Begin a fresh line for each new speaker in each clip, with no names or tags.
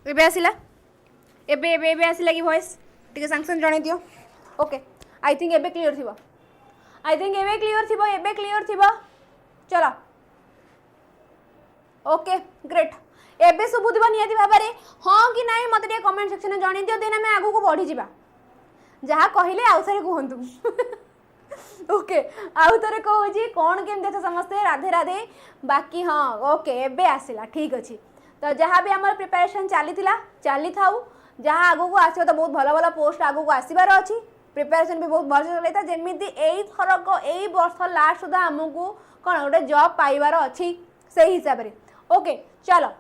एबे आसिला एबे एबे एबे आसिला कि वॉइस टिके सांगसन जणे दियो ओके आई थिंक एबे क्लियर थिबो आई थिंक एबे क्लियर थिबो चलो ओके ग्रेट एबे सुबुदिबो नियति भाबरे हां कि नाही मते कमेंट सेक्शन में जणे दियो देना मैं आगु को बढ़ी जिबा जहाँ कहले आउ थरे कहतु ओके आउ थरे कहूँ कौन केमती अच्छे समस्ते राधे राधे बाकी हाँ ओके एबे आसला ठीक अच्छे तो जहाँ भी आम प्रिपेरेसन चली थाऊ जहाँ आगू को आसो तो बहुत भल भल पोस्ट आगू को आसबार अच्छी प्रिपेरेसन भी बहुत भल चलता था जमीती यही थरक यही वर्ष लास्ट सुधा आमको कौन गोटे जॉब पाइबार अच्छी से हिसाब से ओके चलो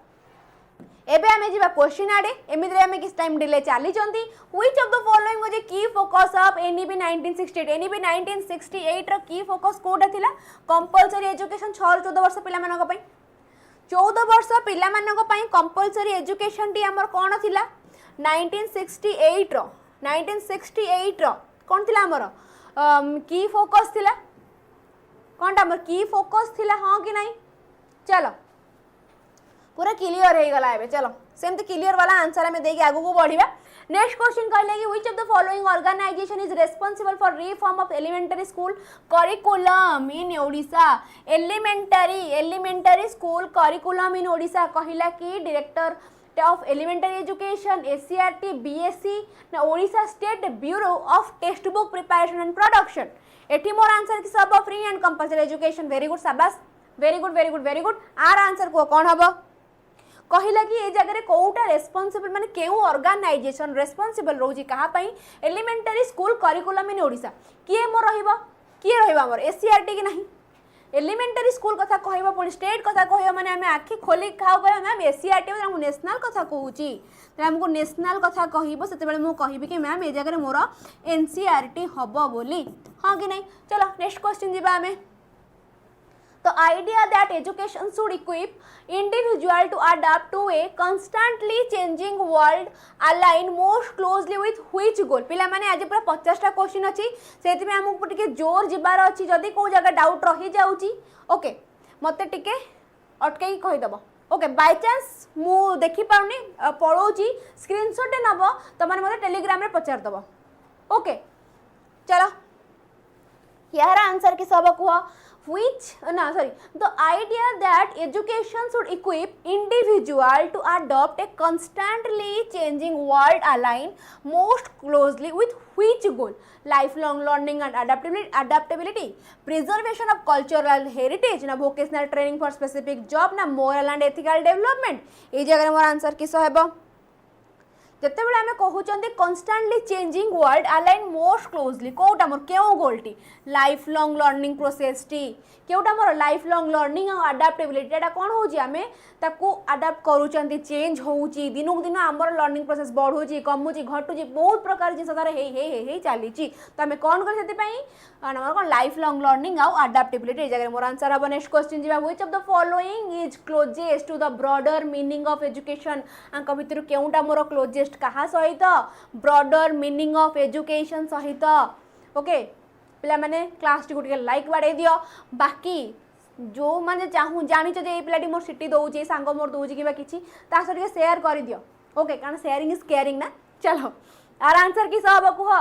एबे आमे जिबा क्वेश्चन आडे एमिति आमे किस टाइम डिले चली चंती which of the following was a key focus of NEP 1968 NEP 1968 रो की फोकस कोडा थिला कंपलसरी एजुकेशन 6 14 वर्ष पिला मानक पई 14 वर्ष पिला मानक पई कंपलसरी एजुकेशन टी हमर कोन थिला 1968 रो कोन थिला हमर की फोकस थिला कोनटा हमर की फोकस थिला हां कि नहीं चलो पूरा क्लियर हो गला है चलो सेमती क्लियर वाला आंसर हमें देके आगू को बढ़िबा नेक्स्ट क्वेश्चन कहले कि which of the following organization is responsible for reform of elementary school curriculum in Odisha elementary school curriculum in Odisha कहिला कि director of elementary education SCERT BSC ना Odisha state bureau of text book preparation and production एठी मोर answer कि सब free and compulsory education very good शाबाश very good very good very good आर answer को कौन हबो कहला कि ए जगह कोटा रेस्पोंसिबल माने केउ ऑर्गेनाइजेशन रेस्पोंसिबल रोजी कहा पई elementary school curriculum in Odisha किए मोर रहइबा मोर एससीईआरटी कि नहीं एलिमेंटरी स्कूल कथा कहइबा पुणी स्टेट कथा कहइबा माने हमें आखि खोली खाओ कहबा मैम एससीईआरटी हम नेशनल कथा कहूची त हमको नेशनल कथा कहइबो सेते बेले मु कहबी कि मैम ए जगह मोर एनसीईआरटी हबो बोली हां कि नहीं चलो नेक्स्ट क्वेश्चन जिबा हमें The idea that education should equip individual to adapt to a constantly changing world align most closely with which goal पिला माने आज पूरा 50टा क्वेश्चन अछि सेति में हमको टिके जोर जिबार अछि जदी को जगह डाउट रही जाउची ओके मते टिके अटके कहि दबो ओके बाय चांस मु देखि पाउनी पळोची स्क्रीनशॉट नबो त माने मते टेलीग्राम रे पचार दबो ओके चलो यार आंसर की सब कुह the idea that education should equip individual to adopt a constantly changing world align most closely with which goal lifelong learning and adaptability preservation of cultural heritage na vocational training for specific job na moral and ethical development ए जगह मोर answer किस हेबो जते बेले हमें कहउचंदी constantly changing world align most closely कोटा मोर केउ गोलटी लाइफ लॉन्ग लर्निंग प्रोसेस टी केउटा मोर लाइफ लॉन्ग लर्निंग और अडाप्टेबिलिटी एटा कोन होउची हमें ताकू अडाप्ट करूचंदी चेंज होउची दिनो दिन हमर लर्निंग प्रोसेस बढ़ुची कमुची घटुची बहुत प्रकार जिंस तार हे चलीची तो हमें कोन कर सेति पई हमर कोन लाइफ लॉन्ग लर्निंग और अडाप्टेबिलिटी ए जगह मोर आंसर हबो नेक्स्ट क्वेश्चन जिबा which of the following is closest to the broader meaning of education अंक भितर केउटा मोर क्लोजेस्ट कहा सहित ब्रॉडर मीनिंग ऑफ एजुकेशन सहित ओके पिला माने क्लास टी गुटे लाइक बाड़े दियो बाकी जो माने चाहू जानि छ जे ए पिलाटी मोर सिटी दोउची सांग मोर दोउची किबा किछि ता सटे शेयर कर दियो ओके कारण शेयरिंग इज केयरिंग ना चलो आर आंसर की सब कुह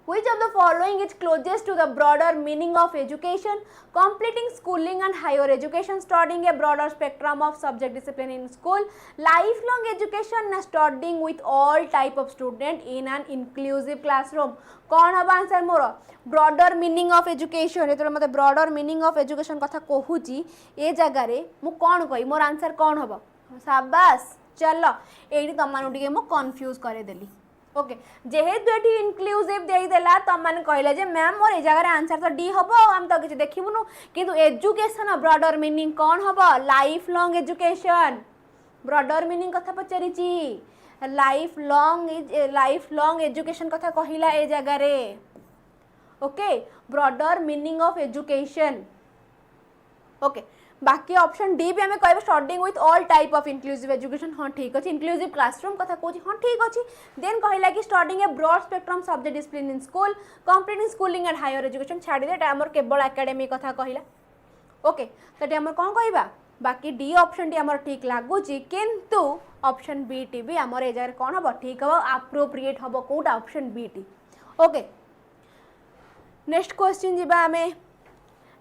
Which of the following is closest to the broader meaning of education? Completing schooling and higher education, studying a broader spectrum of subject discipline in school, lifelong education, studying with all type of student in an inclusive classroom. कौन हबा answer मोर broader meaning of education एतले मते broader meaning of education कथा कहूची ए जगह रे मु कौन कहि मोर आंसर कौन हबो शाबाश चलो एडी तमानु टिके मु कंफ्यूज करे देली ओके जेहेतु एटी इनक्लूसिव देई देला त मन कहले जे मैम मोर ए जगह आंसर तो डी हबो हम तो किछ देखिबुनु किंतु एजुकेशन ब्रॉडर मीनिंग कौन हबो life long education broader meaning कथा पचरिची लाइफ लॉन्ग एजुकेशन कथा कहिला ए जगह रे okay broader meaning of education okay बाकी ऑप्शन डी भी हमें कहबो studying with all type of inclusive education हां ठीक अछि इंक्लूसिव क्लासरूम कथा कोची हां ठीक अछि देन कहला कि studying a broad spectrum subject discipline in school completing schooling and higher education छाडी देटा हमर केवल एकेडमी कथा कहला ओके तटे हमर कोन कहबा बाकी डी ऑप्शन टी आमर ठीक लगुच किंतु ऑप्शन बी टी भी आमर ए जगह कौन हम ठीक हम एप्रोप्रिएट हम कौटा ऑप्शन बी टी ओके नेक्स्ट क्वेश्चन जी आम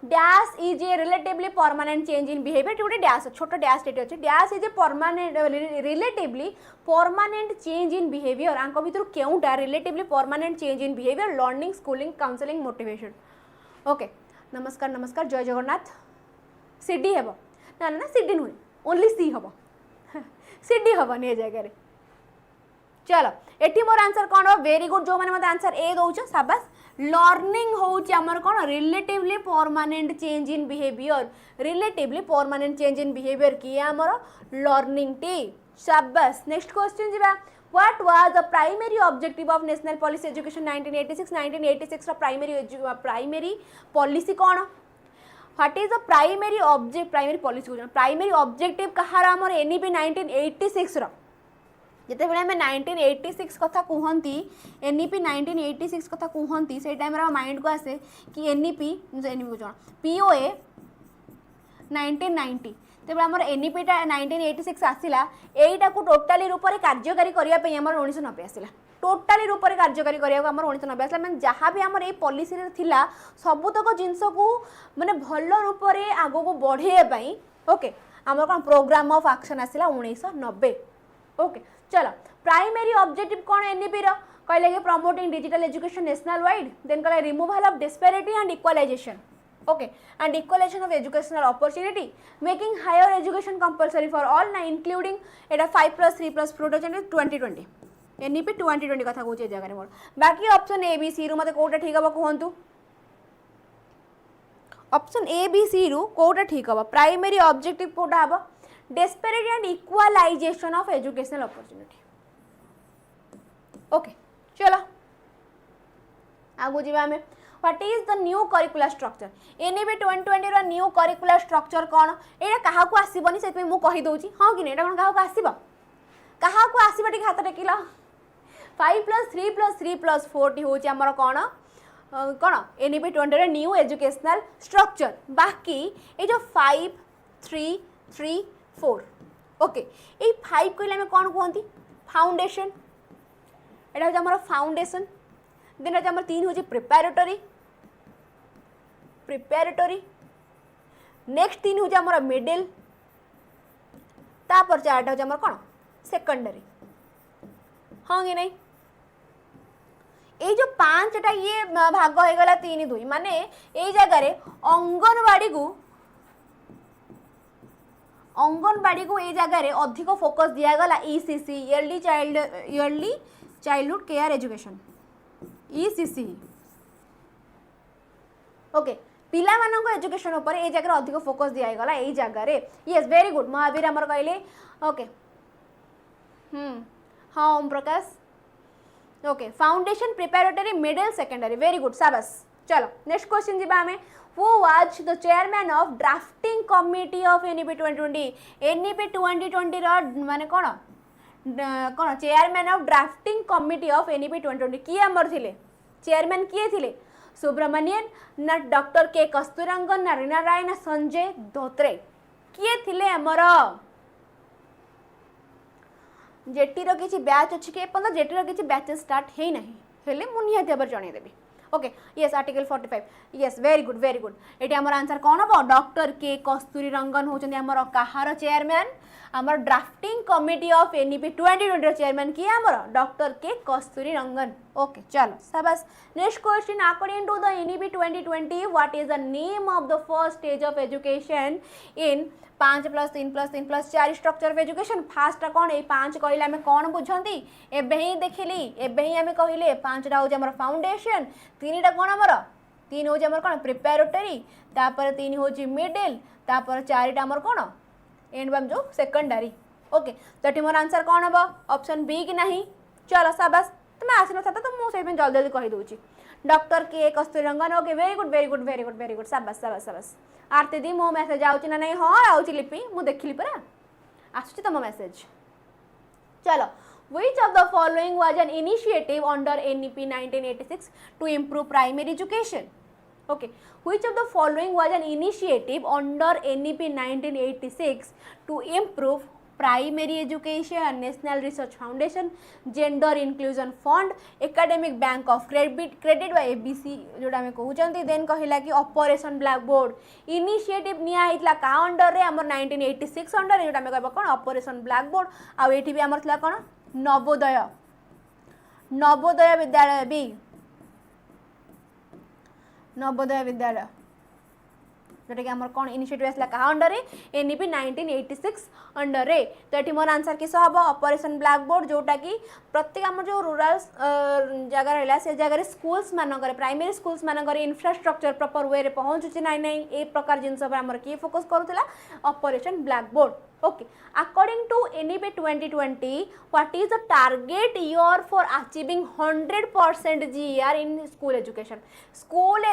dash is a relatively permanent change in behaviour गोटे डैश छोट डैश ये अच्छे dash is a permanent relatively permanent change in behaviour आंक भितर केउटा relatively permanent change in behaviour learning schooling counselling motivation okay नमस्कार नमस्कार जय जगन्नाथ सीडी हेब ना ना सीडी नुहे ओनली सी हम सीडी हेनी ए जगह चलो एटी मोर आंसर कौन हो वेरी गुड जो मैंने मत आंसर ए दौच साबास लर्निंग होमर कौन relatively permanent change in behaviour relatively permanent change in behaviour किए आमर लर्निंग टी साबास नेक्स्ट क्वेश्चन जी what was the primary objective of national policy education 1986 primary policy कौन what is the primary object primary policy primary objective कहार आमर NEP 1986 रो जिते बेले हमें 1986 कथा कहती एनईपी 1986 कथा कहती से टाइम माइंड को आसे कि एनईपी को जान पीओए 1990 तेज आम एनईपीटा 1986 आसला यहीटा को टोटाली रूप से कार्यकारी करने आम 1990 आसला टोटाली रूप से कार्यकारी करने 1990 आसला मैंने जहाँ भी आम पॉलिसी थिला सबुतक जिनस को माने भल रूप से आग को बढ़ाई ओके आम कौन प्रोग्राम ऑफ एक्शन आसला 1990 ओके चलो प्राइमरी ऑब्जेक्टिव कौन एनईपी कहले कि promoting digital education national wide then कहले removal of disparity and equalisation okay and equalisation of educational opportunity making higher education compulsory for all ना including एटा 5+3+4 2020 NEP 2020 कथा कहूँ जगह मोर बाकी ऑप्शन ए बी सी रु मते कोटा ठीक हम कहतु ऑप्शन ए बी सी रु कोटा ठीक हम प्राइमरी ऑब्जेक्टिव कोटा हम disparity and equalisation of educational opportunity okay चलो आगु जी आम what is the new curricular structure NEP 2020 रो न्यू करिकुलर स्ट्रक्चर कौन एटा कहा को आसीबनी से मु कहि दउची हां कि एटा कोन कहा को आसीबो कहा को आसीबो टी हाथ टेकिला 5+3+3+4 टी होची हमर कौन कौन एनईपी 20 रो न्यू एजुकेशनल स्ट्रक्चर बाकी ए जो 5 3 3 4 ओके ये 5 कहले हमें कौन कहती फाउंडेशन एटा हो हमर फाउंडेशन देन एटा हमर 3 हो प्रिपैरेटरी प्रिपैरेटरी नेक्स्ट 3 हो हमर मिडिल तापर 4टा हो हमर कौन सेकेंडरी हाँ कि नहीं ये जो 5टा ये भाग हो गला 3 2 माने ये जगह अंगनवाड़ी को ये जगह अधिक फोकस दिगला ECC early childhood care education ECC okay पिला मानक एजुकेशन ऊपर ये जगह अधिक फोकस दिगला यही जगह यस वेरी गुड महावीर आमर कहले ओके हाँ Om Prakash okay foundation preparatory middle secondary very good शाबाश चलो नेक्स्ट क्वेश्चन जी आम Who was the chairman of drafting committee of NEP 2020? NEP 2020 रो माने कौन कौन chairman of drafting committee of NEP 2020 किए आमर थिले चेयरमैन किए थिले सुब्रमण्यन ना डॉक्टर के कस्तूरंगन ना रीना राय ना संजय धोत्रे किए थिले आमर जेटी रो किछि बैच अछि के पन जेटी रो किछि बैच स्टार्ट हेई नाही हेले मु निहाती आबर जणे देबी okay yes article 45 yes very good ये आमर आंसर कौन हम डॉक्टर के कस्तूरी रंगन होचंदी आमर कहार चेयरमैन आमर drafting committee of NEP 2020 chairman किए आमर doctor K Kasturi Rangan okay चलो शाबाश next question according to the NEP 2020 what is the name of the first stage of education in 5+3+3+4 structure of education first कौन ये 5 कहले आम कौन बुझंती एबे ही देखिली एबे ही आम कहले 5टा हो हमर फाउंडेशन 3टा कौन हमर 3 हो हमर कौन प्रिपैरेटरी तापर 3 हो मिडिल तापर 4टा हमर कौन एंड बाम जो सेकेंडरी ओके तो ये मोर आंसर कौन हम ऑप्शन बी कि नहीं चलो शाबाश तुम्हें आसी ना तो मुझे जल्दी जल्दी कही दूची doctor K Kasturi Rangan okay very good शाबाश शाबाश शाबाश आरती दी मो मेसेज आउची ना नहीं हाँ आउची लिपि मु देखिली परा आसुची तुम मेसेज चलो which of the following was an initiative under NEP 1986 to improve primary education Okay, which of the following was an initiative under NEP 1986 to improve primary education, National Research Foundation, Gender Inclusion Fund, Academic Bank of Credit by ABC जोटा हमें कहउचंती then कहिला कि operation black board initiative निया हितला का under रे हमर 1986 under रे जोटा हमें कहबा कोन ऑपरेशन ब्लैक बोर्ड आ एठी भी हमर थला कोन नवोदय विद्यालय भी नवोदय विद्यालय जोटा कि हमर कोन इनिशिएटिव आसला का अंडर रे एनईपी 1986 अंडर रे तो एठी मोर आंसर किस हबो ऑपरेशन ब्लैक बोर्ड जोटा कि प्रत्येक हमर जो रूरल जगह रहला से जगह रे स्कूल्स मानकर प्राइमरी स्कूल्स मानकर इंफ्रास्ट्रक्चर प्रॉपर वे रे पहुंचुची नहीं ए प्रकार जिंस पर हमर की फोकस करूतला operation blackboard okay according to NEP 2020 what is the target year for achieving 100% GER in school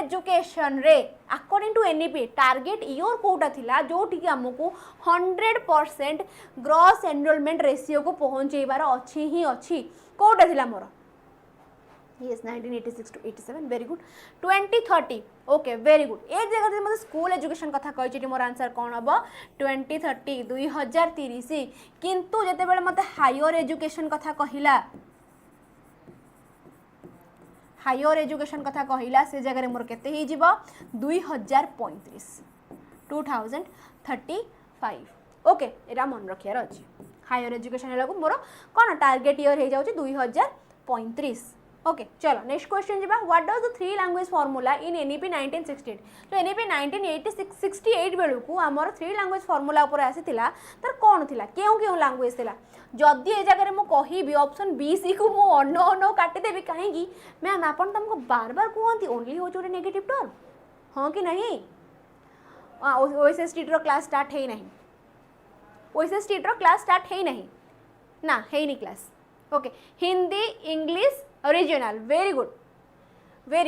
education रे according to NEP target year कोटा थिला जोठी कि हमकु 100% gross enrollment ratio को पहुंचेबार अछि ही अछि कोटा थिला मोर yes 1986 to 87 very good 2030 okay very good ए जगह से मते स्कूल एजुकेशन कथा कहै छी मोर आंसर कोन हबो 2030 2030 किंतु जते बेले मते हायर एजुकेशन कथा कहिला से जगह रे मोर केते ही जीवो 2035 ओके एरा मन रखियार अछि हायर एजुकेशन हेला को मोर कोन टारगेट ईयर हे जाउची 2035 ओके चलो नेक्स्ट क्वेश्चन जीबा what does the three language formula in NEP 1968 तो एनईपी 1968 बेलू को हमर थ्री लैंग्वेज फार्मूला ऊपर आसीथिला तर कोन थिला केउ लैंग्वेज थिला जदी ए जगह रे मो कहिबी ऑप्शन बी सी को मो अनो काटी देबी काहेकी मैम आपण तुमको बार-बार कहंती ओनली हो जोटे नेगेटिव टर्म हां कि नहीं ओएसएसटी रो क्लास स्टार्ट हेई नहीं ओएसएसटी रो क्लास स्टार्ट हेई नहीं ना हेई नहीं class okay Hindi English regional very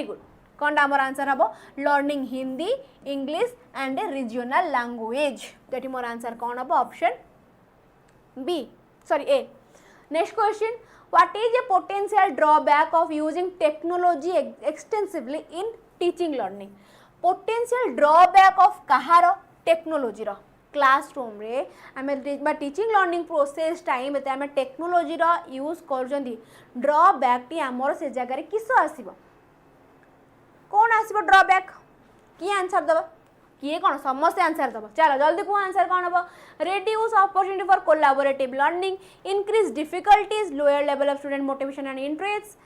good कौन आमर आंसर हम learning Hindi English and regional language तो ये मोर आंसर कौन हम option B sorry A next question what is a potential drawback of using technology extensively in teaching learning potential drawback of कहार technology रो क्लासरूम रे आमे टीचिंग लर्निंग प्रोसेस टाइम एते आमे टेक्नोलॉजी रो यूज करजंदी ड्रॉबैक टी हमर से जगह रे किसो आसीबो कोन आसीबो ड्रॉबैक की आंसर दबो किए कोन समस्त आंसर दबो चलो जल्दी को आंसर कोन हबो reduce opportunity for collaborative learning increase difficulties lower level of student motivation and interest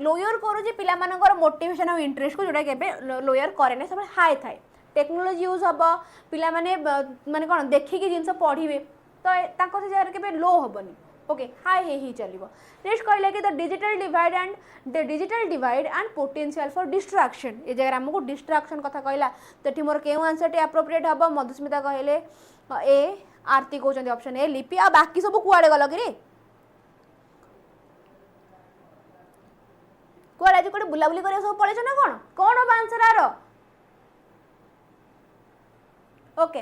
lower करू जे पिला मानकर मोटिवेशन और इंटरेस्ट को जोडा केबे लोअर करे ने सब हाई थाए टेक्नोलॉजी यूज हम पिला माने माने कोन देखिकी जिंस पढ़िबे तो ताको से जगह केबे लो होबनी ओके हाई ही चलिबो नेक्स्ट कहले कि the digital divide and potential for distraction ए जगह हमको डिस्ट्रैक्शन कथा कहला तो एठी मोर केउ आंसर टी एप्रोप्रिएट हबो मधुस्मिता कहले ए आरती कहउचंदी ऑप्शन ए लिपि आ बाकी सब कुआडे गलो कि रे कुआडे जे कोडे बुलाबुली करे सब पळेछ ना कोन अब आंसर आरो ओके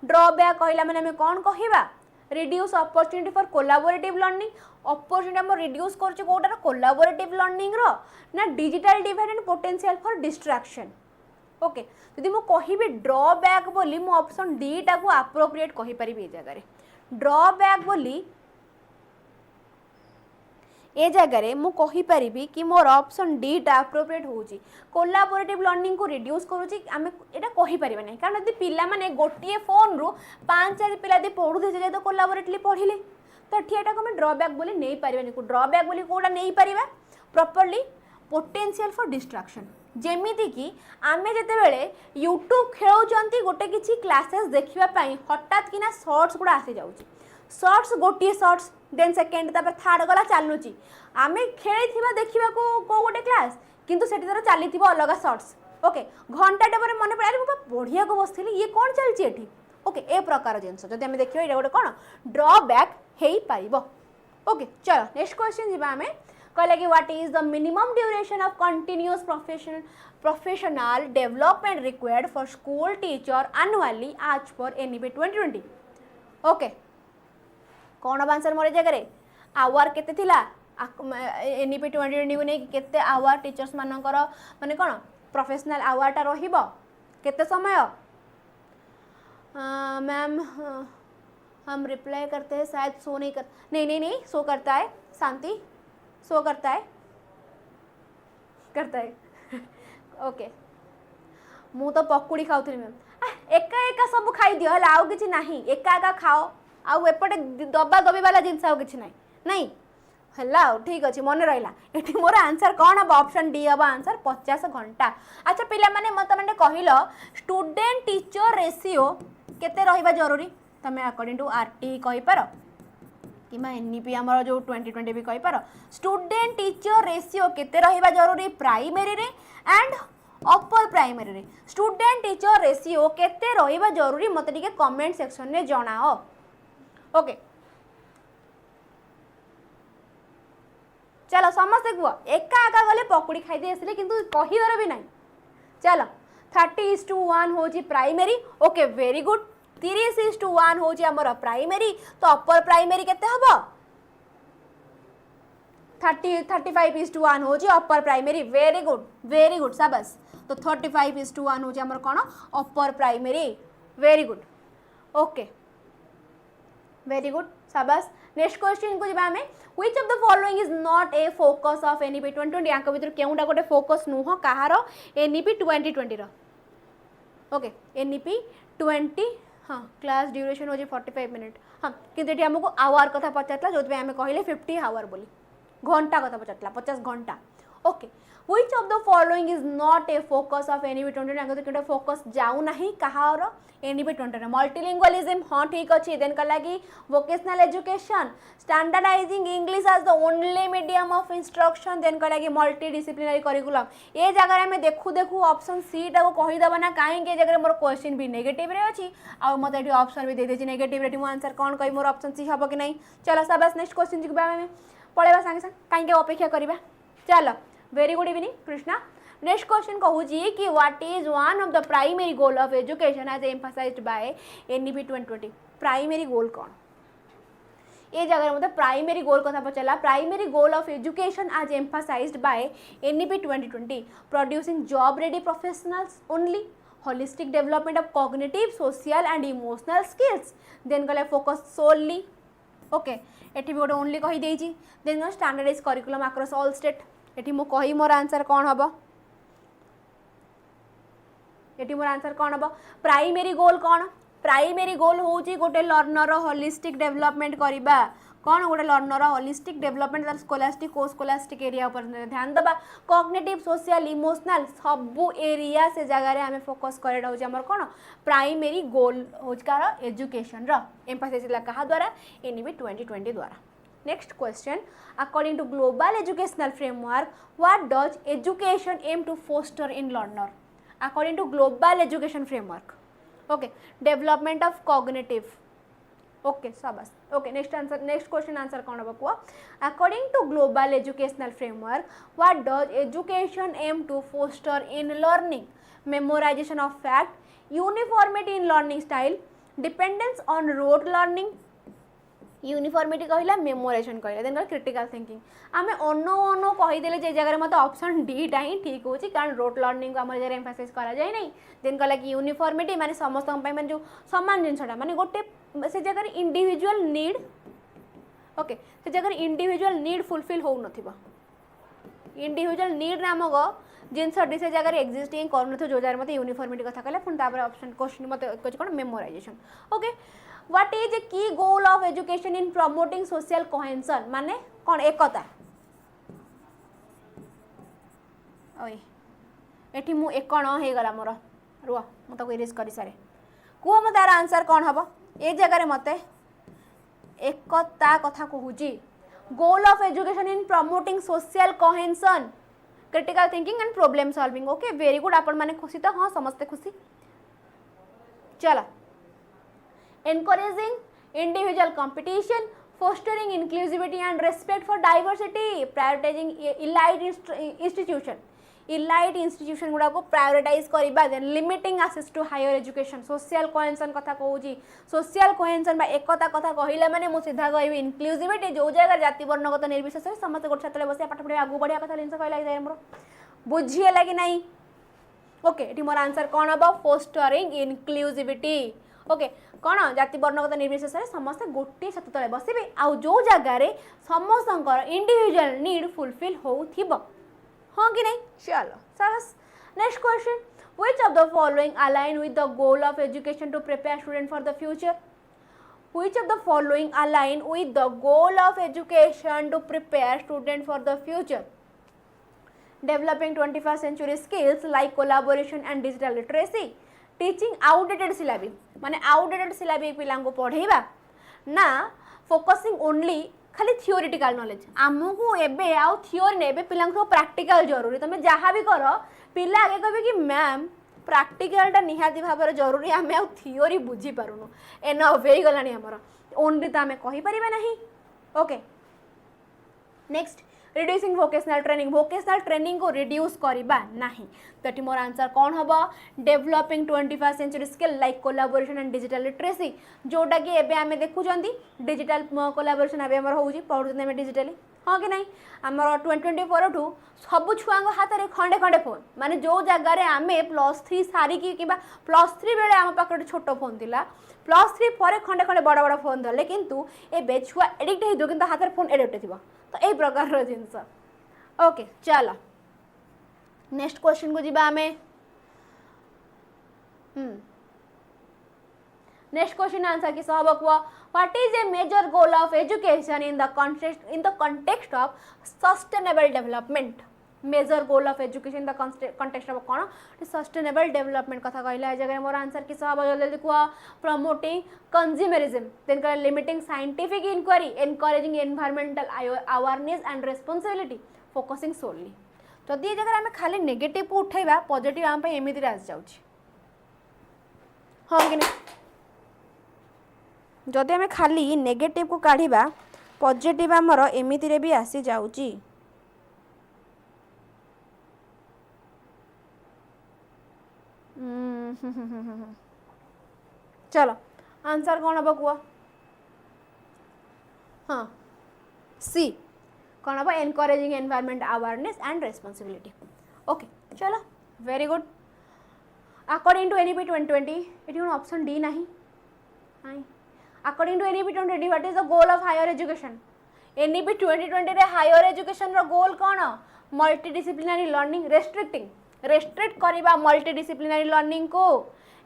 ड्रॉबैक कहला माने हमें कौन कहिबा reduce opportunity for collaborative learning opportunity हम रिड्यूस करछ कोटार कोलैबोरेटिव लर्निंग रो ना digital divide and potential for distraction okay यदि मो कहिबे ड्रॉबैक बोली मो ऑप्शन डी टा को एप्रोप्रिएट कहि परिबे ए जगह रे ड्रॉबैक बोली ए जगह रे मु कहि परिबी कि मोर ऑप्शन डी टा एप्रोप्रिएट होउची कोलैबोरेटिव लर्निंग को रिड्यूस करूची आमे एटा कहि परिबे नै कारण यदि पिला माने गोटिए फोन रो 5-4 पिला दे पढु दे जे तो कोलैबोरेटिवली पढिले तो ठियाटा को हम ड्रॉबैक बोली नै परिबे को ड्रॉबैक बोली कोडा नै परिबा प्रॉपर्ली पोटेंशियल फॉर डिस्ट्रैक्शन जेमिति कि आमे जते बेले YouTube खेलौचंती गोटे किछि क्लासेस देखिबा पई हठात किना शॉर्ट्स गुडा आसी जाउची शॉर्ट्स गोटिए शॉर्ट्स देन सेकेंड तापर थर्ड गला चालुची आमे खेलैथिबा देखिबा को गोटे क्लास किंतु सेठी तर चालीथिबा अलगा शॉर्ट्स ओके घंटाटे पर मन पड़े अरे बढ़िया को बसथिली ये कोन चलची एठी ओके ए प्रकार जिंस जदि हमें देखियो एटा गोटे कोन ड्रॉबैक हेई पाइबो ओके चलो नेक्स्ट क्वेश्चन जिबा हमें कहले कि what is the minimum duration of continuous professional development required for school teacher annually आज पर एनईपी 2020 ओके कौन अब आंसर मोरे जगह रे आवर केते थिला एनईपी 2020 को नै केते आवर टीचर्स मानकर माने कोन प्रोफेशनल आवारटा रहिबो केते समय? मैम हम रिप्लाई करते हैं शायद शो नहीं कर, नहीं शो करता है, शांति शो करता है ओके मु तो पकुड़ी खाऊथि मैम एका एका सब खाई दियो हला आउ किछि नाही एका एका खाओ आउ एपटे दबा दबी वाला जिनस आउ किछि नाही नहीं हला ठीक अछि मन रहिला एठी मोर आंसर कोन अब ऑप्शन डी अब आंसर 50 घंटा। अच्छा पिला माने मत माने कहिलो स्टूडेंट टीचर रेशियो केते रहिबा जरूरी तमे अकॉर्डिंग टू आरटी कहि पारो कि एनईपी आमर जो 2020 भी कहि पारो स्टूडेंट टीचर रेशियो केते रहिबा जरूरी प्राइमरी रे एंड अपर प्राइमरी रे स्टूडेंट टीचर रेशियो केते रहिबा जरूरी मते टिके कमेंट सेक्शन में जणाओ। ओके चलो समस्त कह एका एका गले पकुड़ी खाई दे आसले किंतु कहिबार भी नहीं। चलो 30:1 होची प्राइमरी ओके वेरी गुड 30:1 होची हमर प्राइमरी तो अपर प्राइमरी केते हबो 35:1 होची अपर प्राइमरी वेरी गुड शाबाश तो 35:1 होची हमर कोन upper primary very good okay very good शाबाश। नेक्स्ट क्वेश्चन को जिबा हमें which of the following is not a focus of NEP 2020 यांक भीतर केउडा गोटे फोकस नुह कहार एनईपी 2020 रो ओके एनईपी 20 हाँ क्लास ड्यूरेशन हो 45 मिनिट हाँ कि हमको आवर कथा पचारला जो आम कहले 50 आवर बोली घंटा कथा पचारला 50 घंटा okay which of the following is not a focus of NEP 2020 केटा फोकस जाऊ नाही कहार एनईपी 2020 मल्टीलिंगुअलिज्म हाँ ठीक अच्छे देन कला कि vocational education standardising English as the only medium of instruction then कला कि मल्टी डिसिप्लिनरी करिकुलम ए जगह में देखू देखू ऑप्शन सी टा को कहीदेव ना कहीं जगह मोर क्वेश्चन भी नेगेटिव रे अच्छी आ मत ये ऑप्शन भी दे देछि नेगेटिव रे आंसर कौन कही मोर ऑप्शन सी हम कि नहीं। चलो शाबाश नेक्स्ट क्वेश्चन जी पळेबा संगे संग कहीं अपेक्षा करवा। चलो very good evening Krishna next question कहूँ कि what is one of the primary goal of education as emphasized by NEP 2020 primary goal कौन ये जगह मतलब प्राइमरी गोल कथा पचला primary goal of education as emphasized by NEP 2020 producing job ready professionals only holistic development of cognitive social and emotional skills then गले focus solely okay एठी भी गोटे ओनली कही देछि then standardise curriculum across all state एठी मो कही मोर answer कौन हबो एठी मोर आंसर कौन हम प्राइमरी गोल कौन प्राइमरी गोल हूँ गोटे लर्नर होलिस्टिक डेवलपमेंट करवा कौन गोटे लर्नर होलिस्टिक डेवलपमेंट तार स्कोलास्टिक को स्कोलास्टिक एरिया पर ध्यान देवा कॉग्निटिव सोशल इमोशनल सबू एरिया से जगह आम फोकस कर कौन प्राइमरी गोल हूँ कार एजुकेशन एम्फासिस क्या द्वारा एनईपी 2020 द्वारा। Next question according to global educational framework what does education aim to foster in learner according to global education framework okay development of cognitive okay sabas okay next question answer कौन होगा कुआ according to global educational framework what does education aim to foster in learning memorization of fact uniformity in learning style dependence on rote learning uniformity कहला memorisation कहला than critical thinking आमे अनो अनो कहीदेले जे जगह मत ऑप्शन डी टा ही ठीक होची कारण रोट लर्निंग को हमर जरे एम्फासाइज करा जाय नहीं देन कहला कि यूनिफॉर्मिटी माने समस्त पई माने जो समान जिनसटा माने गोटे से जगह इंडिविजुअल नीड ओके से जगह इंडिविजुअल नीड फुलफिल हो नथिबा इंडिविजुअल नीड नामक जिनसटी से जगह एक्जिस्टिंग कर न जो जगह मत यूनिफॉर्मिटी कथा कहला पुन तापर ऑप्शन क्वेश्चन मत कोन memorization okay what is a key goal of education in promoting social cohesion माने कौन एकता ओए एठी मु एकण हे गला मोर रुआ मु तो इरेज करि सारे को म तार आंसर कौन हबो ए जगह मते एकता कथा कहूची goal of education in promoting social cohesion critical thinking and problem solving okay very good आपण माने खुशी तो हाँ समस्त खुशी। चला encouraging individual competition fostering inclusivity and respect for diversity prioritizing elite institution गुड़ा को प्रायोरिटाइज करबा then limiting access to higher education social cohesion कथा कहूची सोशल कोहेंशन बा एकता कथा कहिला माने मु सीधा कहबी इंक्लूसिविटी जो जगह जाति वर्णगत निर्विशेष समस्त गोटे छात्र बसिया पाठ पढ़िया आगु बढ़िया कथा जिनस कहला जाय हमरो बुझिए लागी नहीं ओके ये मोर आंसर कौन हम फोस्टरिंग इनक्लूसिविटी ओके कौन जाति वर्णगत निर्विशेष समस्त गोटे छत तले बसबे आउ जो जगार समस्त इंडिविजुअल नीड फुलफिल होथिबो हाँ कि नहीं चलो सरस next question which of the following align with the goal of education to prepare student for the future which of the following align with the goal of education to prepare student for the future developing 21st century skills like collaboration and digital literacy teaching outdated syllabi माने outdated syllabi पिलांको पढ़ेबा ना focusing only खाली theoretical knowledge आमको एबे आउ theory ने एबे पिलांको practical जरूरी तमे जहाँ भी कर पिला आगे कहबे कि मैम प्रैक्टिकलटा निहाती भाव जरूरी आम आउ थियोरी बुझी पारुनु एनफ हो गलानी हमर ओनली तो आम कहि परिबा नहीं okay next reducing vocational training को रिड्यूस करवा नहीं तो मोर आंसर कौन हम developing 21st century skill like collaboration and digital literacy जोटा कि एबे आमे देखुचंती डिजिटल कोलाबोरेशन एबे हमर होउची पढुचंती आमे डिजिटली हाँ कि नहीं आमर 2024 ठू सब छुआ हाथ में खंडे खंडे फोन माने जो जगार आम +3 सारिकी कि +3 बेले आम पाखे छोट फोन थिला +3 पर खंडे खंडे बड़ बड़ फोन धरले किंतु ए छुआ एडिक्ट हो कि हाथ में फोन एडिक्ट थी तो यही प्रकार जिनस ओके चलो नेक्स्ट क्वेश्चन को जीवा आमे नेक्स्ट क्वेश्चन आंसर की सब कुआ what is a major goal of education in the context of sustainable development major goal of education in the context of कौन सस्टेनेबल डेवलपमेंट कथा कहला जगह मोर आंसर की सब जल्दी कुआ प्रमोटिंग कंज्यूमरिज्म देन कर limiting scientific inquiry encouraging environmental awareness and responsibility focusing solely जदि ये जगह आम खाली नेगेटिव को उठेबा पॉजिटिव आम पे एमिति आस जाउची हाँ कि नहीं जदि आम खाली नेगेटिव को काढ़ा पॉजिटिव आमर एमिति भी आसी जाउची चलो आंसर कौन हम कह हाँ सी कौन हम encouraging environment awareness and responsibility okay चलो very good according to NEP 2020 ये ऑप्शन डी नहीं according to NEP 2020 what is the goal of higher education NEP 2020 रे हायर एजुकेशन रो गोल कौन मल्टीडिसिप्लिनरी लर्निंग रेस्ट्रिक्ट करवा multidisciplinary learning को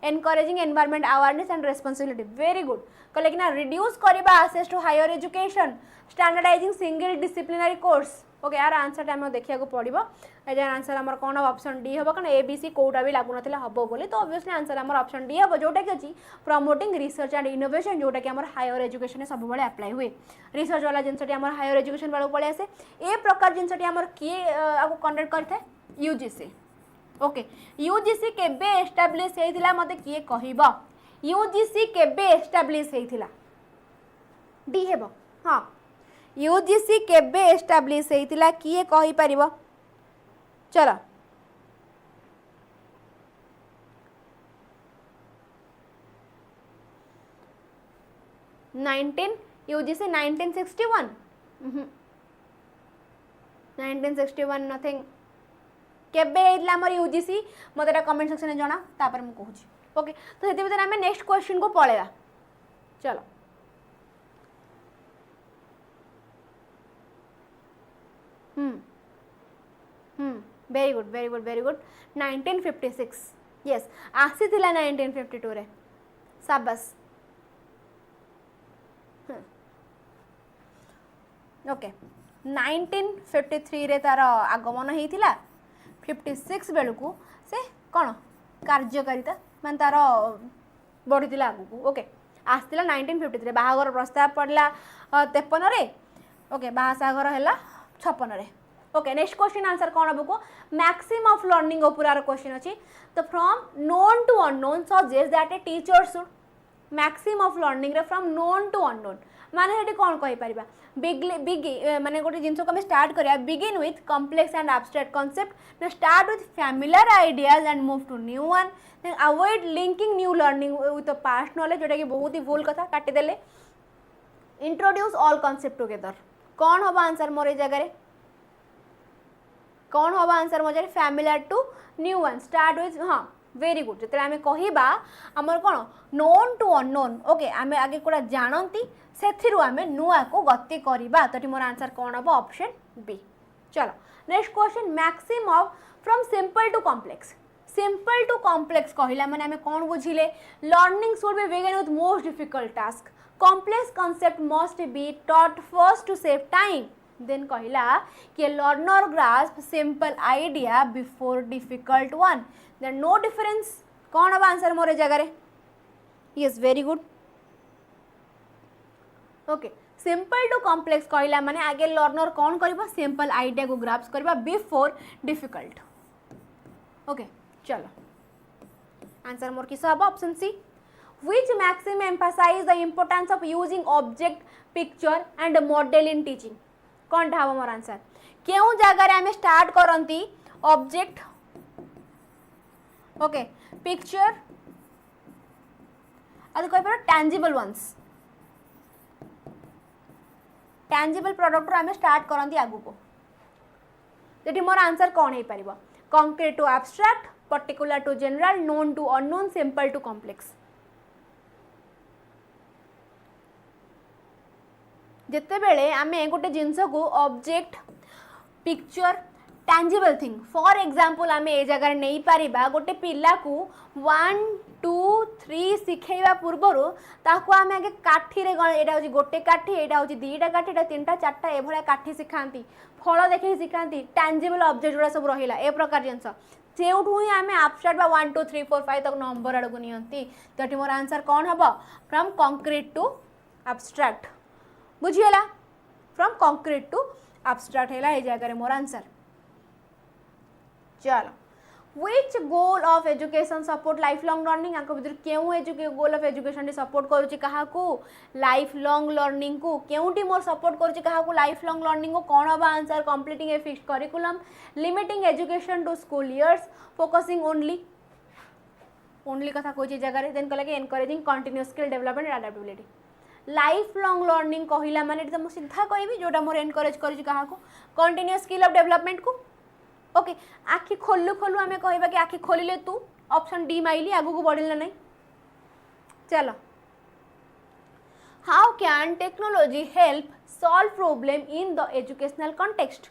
encouraging environment awareness and responsibility very good कहले कि ना रिड्यूस करवा access to higher education standardizing single disciplinary course okay यार आंसर टाइम देखा पड़ो एज आंसर आम कौन ऑप्शन डी हम कारण एबीसी कौटा भी लागू ना हम बोली तो ऑब्वियसली आंसर आम ऑप्शन डी हम जोटा कि अच्छी प्रमोटिंग रिसर्च एंड इनोवेशन जोटा कि हायर एजुकेशन सब बड़े अप्लाई हुए रिसर्च वाला जिनसटी हायर एजुकेशन वाला पलि आसे ए प्रकार जिनसटी किए कंडक्ट करता है यूजीसी ओके यूजीसी केबे एस्टाब्लिश होइथिला मते किए कहबो यूजीसी केबे एस्टाब्लिश होइथिला डी हेबो हां यूजीसी केबे एस्टाब्लिश होइथिला किए कहि परिबो चलो यूजीसी 1961 1961 नथिंग केबे आमर यूजीसी मत कमेंट सेक्शन में जना तापर मु कहूँ ओके तो से भीतर आम नेक्स्ट क्वेश्चन को पलैया चलो very good very good very good 1956 yes आसी 1952 रे शाबाश ओके 1953 रे तार आगमन होता 56 बेलू से कौन कार्यकारिता मान तार बढ़ी आगू ओके आसला 1953 बाहागर प्रस्ताव पड़ला 53 रे ओके बाहागर है 56 रे ओके नेक्स्ट क्वेश्चन आंसर कौन हम को मैक्सिम ऑफ लर्निंग पूरा क्वेश्चन अच्छी तो from known to unknown suggest that a teacher should maxim of learning रे फ्रॉम नोन टू अननोन माने हेटी कौन कहि परिबा माने गोटे जिनस को स्टार्ट करिया begin with complex and abstract concept start with familiar ideas and move to new one then avoid linking new learning with past knowledge जोटा कि बहुत ही भूल कथा काटी देले इंट्रोड्यूस ऑल कॉन्सेप्ट टुगेदर कौन हम आंसर मोर ए जगह कौन हम आंसर मजारे familiar to new one start with हाँ वेरी गुड जो आम कहवा आमर कौन नोन टू अननोन ओके आम आगे कौटा जानती से आम नुआ को गति करवा तो मोर आंसर कौन हम ऑप्शन बी। चलो next question maxim of from simple to complex simple to complex कहला माने आम कौन बुझिले learning should be begin with most difficult task complex concept must be taught first to save time then कहला कि learner grasp simple idea before difficult one then no difference कौन हम answer मोर जगह yes very good okay simple to complex कहला माने आगे learner कौन करबा सिंपल आइडिया को ग्रास्प करबा बिफोर डिफिकल्ट ओके चलो आंसर मोर किस हम option C which maxim emphasize the importance of using object picture and model in teaching कौन ढा मोर आंसर क्यों जगह आम स्टार्ट करती ऑब्जेक्ट ओके पिक्चर आदि कह टैंजिबल वंस टैंजिबल प्रोडक्ट आम स्टार्ट करती आगु को जेटी मोर आंसर कौन हो पार concrete to abstract particular to general known to unknown simple to complex जिते बेले आमे गोटे जिनस को object picture tangible thing for example आमे ए जगह नहीं पारिबा गोटे पिला को 1 2 3 सिखेबा पूर्वर ताको आमे आगे काठी रे एटा होची गोटे काठी एटा होची दीटा काठी एटा तीनटा चारटा ए भला काठी सिखांती फल देखि सिखांती टैंजिबल ऑब्जेक्ट गुड़ा सब रहिला ए प्रकार जिनस सेउठू ही आमे एब्स्ट्रैक्ट बा 1 2 3 4 5 तक नंबर आडको नियंती तटी मोर आंसर कौन हबो फ्रॉम कंक्रीट टू एब्स्ट्रैक्ट बुझीगला फ्रॉम कंक्रीट टू एब्स्ट्रैक्ट है ये जगह मोर आंसर। चलो which goal of education support life long learning आंको भीतर क्यों गोल ऑफ एजुकेशन सपोर्ट करूची कहा को लाइफ लॉन्ग लर्निंग को क्योंटी मोर सपोर्ट करूची कहा को लाइफ लॉन्ग लर्निंग को कौन हम answer completing a fixed curriculum limiting education to school years focusing only कथा कोची जगह देन कहला कि encouraging continuous skill development and adaptability life long learning कहला माने तो मुझे सीधा कहबी जोटा मोर एनकरेज करी क्या कंटीन्यूअस स्किल ऑफ डेवलपमेंट को ओके आखि खोलू खोलू आम कहबा कि आखि खोलिले तू ऑप्शन डी माइली आगु को बढ़िला नहीं। चलो how can technology help solve problem in the educational context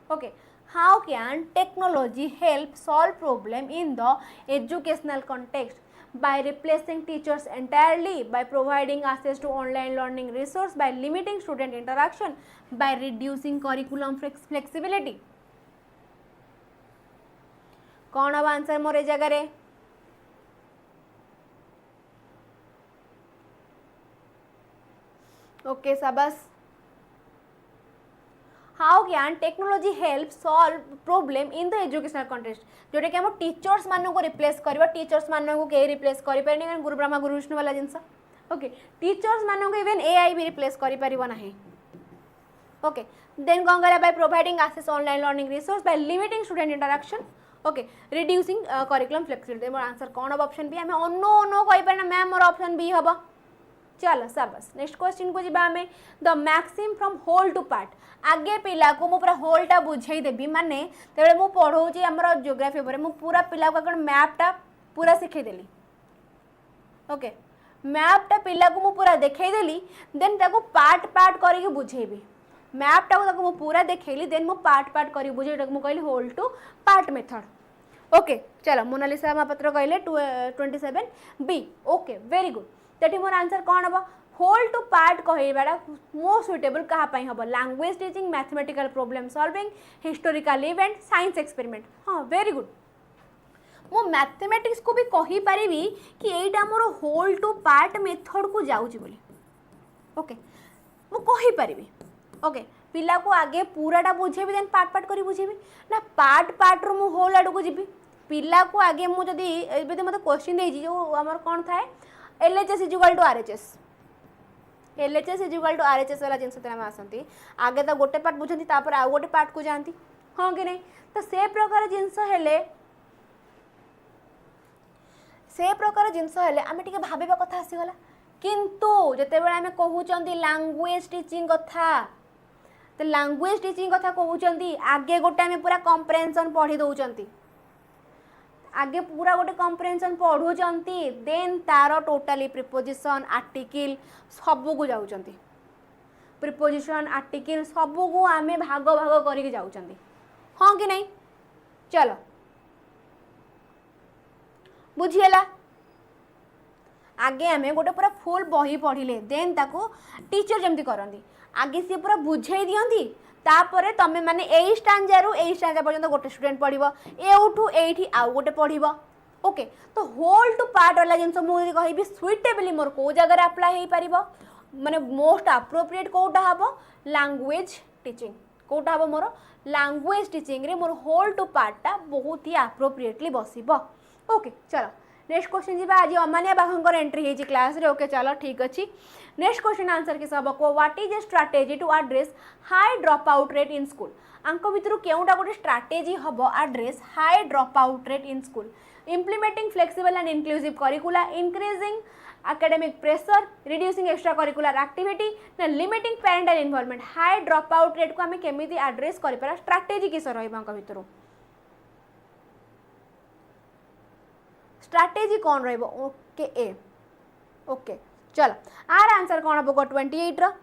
okay how can technology help solve problem in the educational context by replacing teachers entirely, by providing access to online learning resource, by limiting student interaction, by reducing curriculum flexibility कौन अब answer मोर जगह okay सबस how can technology help solve problem in the educational context जोटा कि हम teachers मान को रिप्लेस करवा टीचर्स मान को कहीं रिप्लेस कर पारे गुरु ब्रह्मा गुरु विष्णु वाला जिनस ओके टीचर्स मान को इवन एआई भी रिप्लेस कर पारिबो नाही ओके देन कौन करा by providing access online learning resource by limiting student interaction okay reducing curriculum flexibility मोर आंसर कौन हम ऑप्शन बी हमें ओनो नो कहि पारे ना मैम मोर ऑप्शन बी हबो। चलो सबस नेक्स्ट क्वेश्चन को जीवा हमें the maxim from whole to part आगे पिला को मु पूरा होलटा बुझाई देबी माने तेबे मु पढौची हमर ज्योग्राफी पर मु पूरा पिला को कोन मैपटा पूरा सिखै देली ओके मैपटा पिला को मु पूरा देखाई देली देन ताको पार्ट पार्ट करके बुझेबी मैपटा को ताको मु पूरा देखैली देन मु पार्ट पार्ट करी बुझे ताको मु कहली whole to part method okay. चलो मोनालिसा महापात्र कहले 27 बी ओके वेरी गुड तेटी मोर आंसर कौन हम होल टू पार्ट कहवाटा मोस्ट सुइटेबल क्या हम language teaching mathematical problem solving historical event science experiment हाँ वेरी गुड मो मैथमेटिक्स को भी कहि पारिबी कि एटा मोर होल टू पार्ट मेथड को जाउची बोली ओके मो कहि पारिबी ओके पिला को आगे पूराटा बुझेबी देन पार्ट पार्ट करी बुझेबी ना पार्ट पार्ट रो मो होल आडू को जीबी पिला को आगे मु जदी एबे मते क्वेश्चन देजी जो हमर कोन थाए LHS equal to RHS LHS equal to RHS वाला जिनस आम आसती आगे तो गोटे पार्ट बुझती तापर आउ गोटे पार्ट को जाती हाँ कि नहीं तो से प्रकार जिनस हेले आम टे भाविबा कथा आसीगला किंतु जेतेबेले आम कहउचंती लैंग्वेज टीचिंग कथा तो लैंग्वेज टीचिंग कथा कहउचंती आगे गोटे आमे पूरा कॉम्प्रिहेंशन पढ़ी दउचंती आगे पूरा गोटे कॉम्प्रिहेंशन पढ़ुचंती देन तार टोटली प्रिपोजिशन आर्टिकल सब को जाउचंती प्रिपोजिशन आर्टिकल सब को आमे भाग भाग करके जाउचंती हाँ कि नहीं चलो बुझीला आगे आमे गोटे पूरा फुल बही पढ़िले देन ताको टीचर जमती करंदी आगे सी पूरा बुझाई दियंती तापरे तमे माने एई स्टांजा रु एई स्टांजा पर्यंत गोटे स्टूडेंट पढ़िबो एउठू एइठी आउ गोटे पढ़िबो ओके तो होल टू पार्ट वाला जिनस मु कहबी सुइटेबली मोर को जगह रे अप्लाई हेई परिबो माने मोस्ट अप्रोप्रिएट कोटा हबो लैंग्वेज टीचिंग कोटा हबो मोर लैंग्वेज टीचिंग रे मोर होल टू पार्टटा बहुत ही अप्रोप्रिएटली बसिबो ओके चलो नेक्स्ट क्वेश्चन जी आज अमानिया बाहंकर एंट्री हेजी क्लास रे ओके चलो ठीक अछि नेक्स्ट क्वेश्चन आंसर किस हबो को what is a strategy to address high drop out rate in school आंको भितरु केउटा गोटे स्ट्रेटजी हबो address high drop out rate in school implementing flexible and inclusive curricula increasing academic pressure reducing extracurricular activity na limiting parental involvement high drop out rate को आमे केमिति address करि पारा स्ट्रेटजी किस रहइबा आंको भितरु स्ट्रेटजी कौन रहिबो ओके ए okay चलो our answer कौन हबो 28 रो